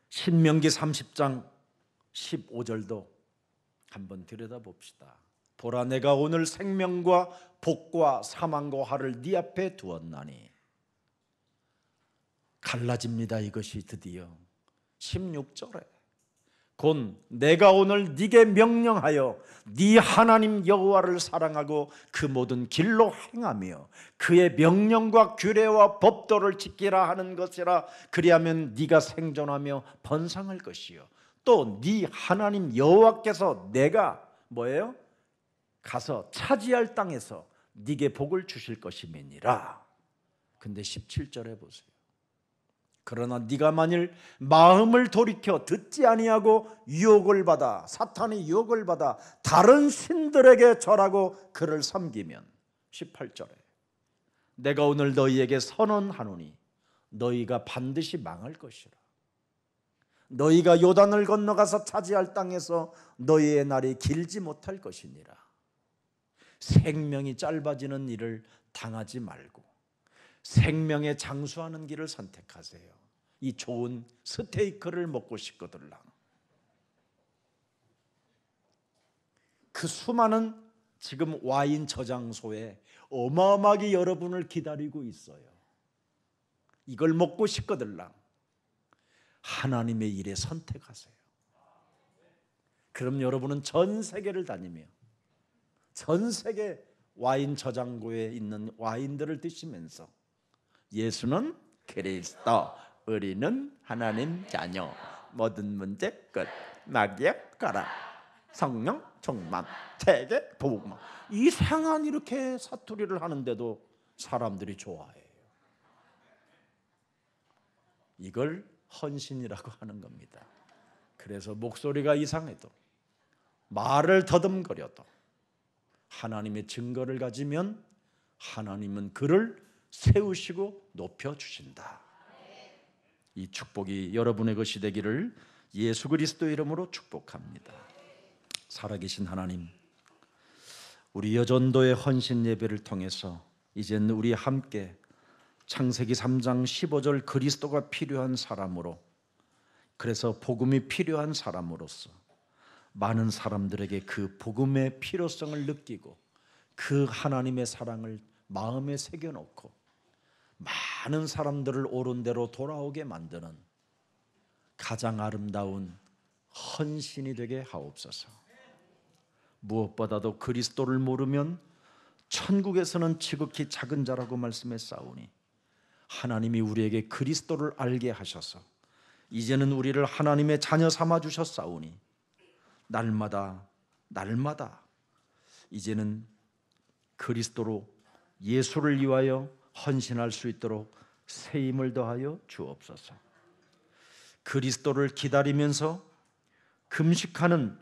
신명기 30장 15절도 한번 들여다봅시다. 보라, 내가 오늘 생명과 복과 사망과 화를 네 앞에 두었나니. 갈라집니다. 이것이 드디어 16절에 곧 내가 오늘 네게 명령하여 네 하나님 여호와를 사랑하고 그 모든 길로 행하며 그의 명령과 규례와 법도를 지키라 하는 것이라. 그리하면 네가 생존하며 번성할 것이요 또 네 하나님 여호와께서 내가 뭐예요? 가서 차지할 땅에서 네게 복을 주실 것임이니라. 근데 17절에 보세요. 그러나 네가 만일 마음을 돌이켜 듣지 아니하고 유혹을 받아, 사탄의 유혹을 받아 다른 신들에게 절하고 그를 섬기면 18절에 내가 오늘 너희에게 선언하노니 너희가 반드시 망할 것이라. 너희가 요단을 건너가서 차지할 땅에서 너희의 날이 길지 못할 것이니라. 생명이 짧아지는 일을 당하지 말고 생명에 장수하는 길을 선택하세요. 이 좋은 스테이크를 먹고 싶거들랑 그 수많은 지금 와인 저장소에 어마어마하게 여러분을 기다리고 있어요. 이걸 먹고 싶거들랑 하나님의 일에 선택하세요. 그럼 여러분은 전 세계를 다니며 전 세계 와인 저장고에 있는 와인들을 드시면서 예수는 그리스도, 우리는 하나님 자녀, 모든 문제 끝. 마귀야 가라. 성령 충만. 세계 복음. 이상한 이렇게 사투리를 하는데도 사람들이 좋아해요. 이걸 헌신이라고 하는 겁니다. 그래서 목소리가 이상해도 말을 더듬거려도 하나님의 증거를 가지면 하나님은 그를 세우시고 높여주신다. 이 축복이 여러분의 것이 되기를 예수 그리스도 이름으로 축복합니다. 살아계신 하나님, 우리 여전도의 헌신 예배를 통해서 이제는 우리 함께 창세기 3장 15절 그리스도가 필요한 사람으로, 그래서 복음이 필요한 사람으로서 많은 사람들에게 그 복음의 필요성을 느끼고 그 하나님의 사랑을 마음에 새겨놓고 많은 사람들을 옳은 대로 돌아오게 만드는 가장 아름다운 헌신이 되게 하옵소서. 무엇보다도 그리스도를 모르면 천국에서는 지극히 작은 자라고 말씀했사오니 하나님이 우리에게 그리스도를 알게 하셔서 이제는 우리를 하나님의 자녀 삼아 주셨사오니 날마다 이제는 그리스도로 예수를 위하여 헌신할 수 있도록 새 힘을 더하여 주옵소서. 그리스도를 기다리면서 금식하는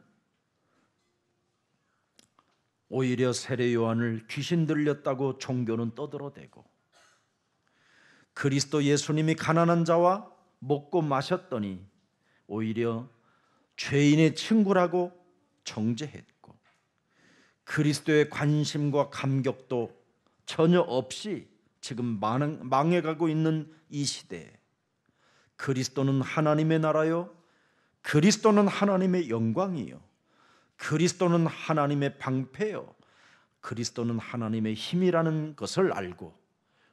오히려 세례 요한을 귀신 들렸다고 종교는 떠들어대고, 그리스도 예수님이 가난한 자와 먹고 마셨더니 오히려 죄인의 친구라고 정죄했고, 그리스도의 관심과 감격도 전혀 없이 지금 망해가고 있는 이 시대에 그리스도는 하나님의 나라요, 그리스도는 하나님의 영광이요, 그리스도는 하나님의 방패요, 그리스도는 하나님의 힘이라는 것을 알고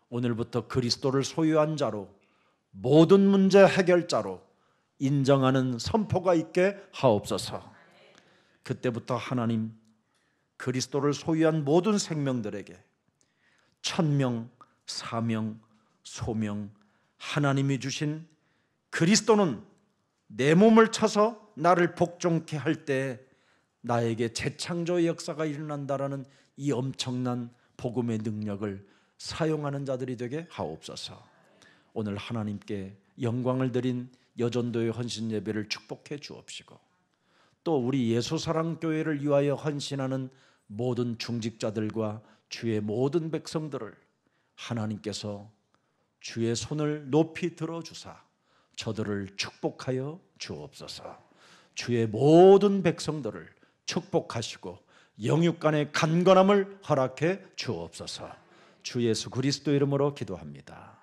오늘부터 그리스도를 소유한 자로 모든 문제 해결자로 인정하는 선포가 있게 하옵소서. 그때부터 하나님 그리스도를 소유한 모든 생명들에게 천명, 사명, 소명, 하나님이 주신 그리스도는 내 몸을 쳐서 나를 복종케 할 때 나에게 재창조의 역사가 일어난다라는 이 엄청난 복음의 능력을 사용하는 자들이 되게 하옵소서. 오늘 하나님께 영광을 드린 여전도의 헌신 예배를 축복해 주옵시고, 또 우리 예수사랑교회를 위하여 헌신하는 모든 중직자들과 주의 모든 백성들을 하나님께서 주의 손을 높이 들어주사 저들을 축복하여 주옵소서. 주의 모든 백성들을 축복하시고 영육간의 간건함을 허락해 주옵소서. 주 예수 그리스도 이름으로 기도합니다.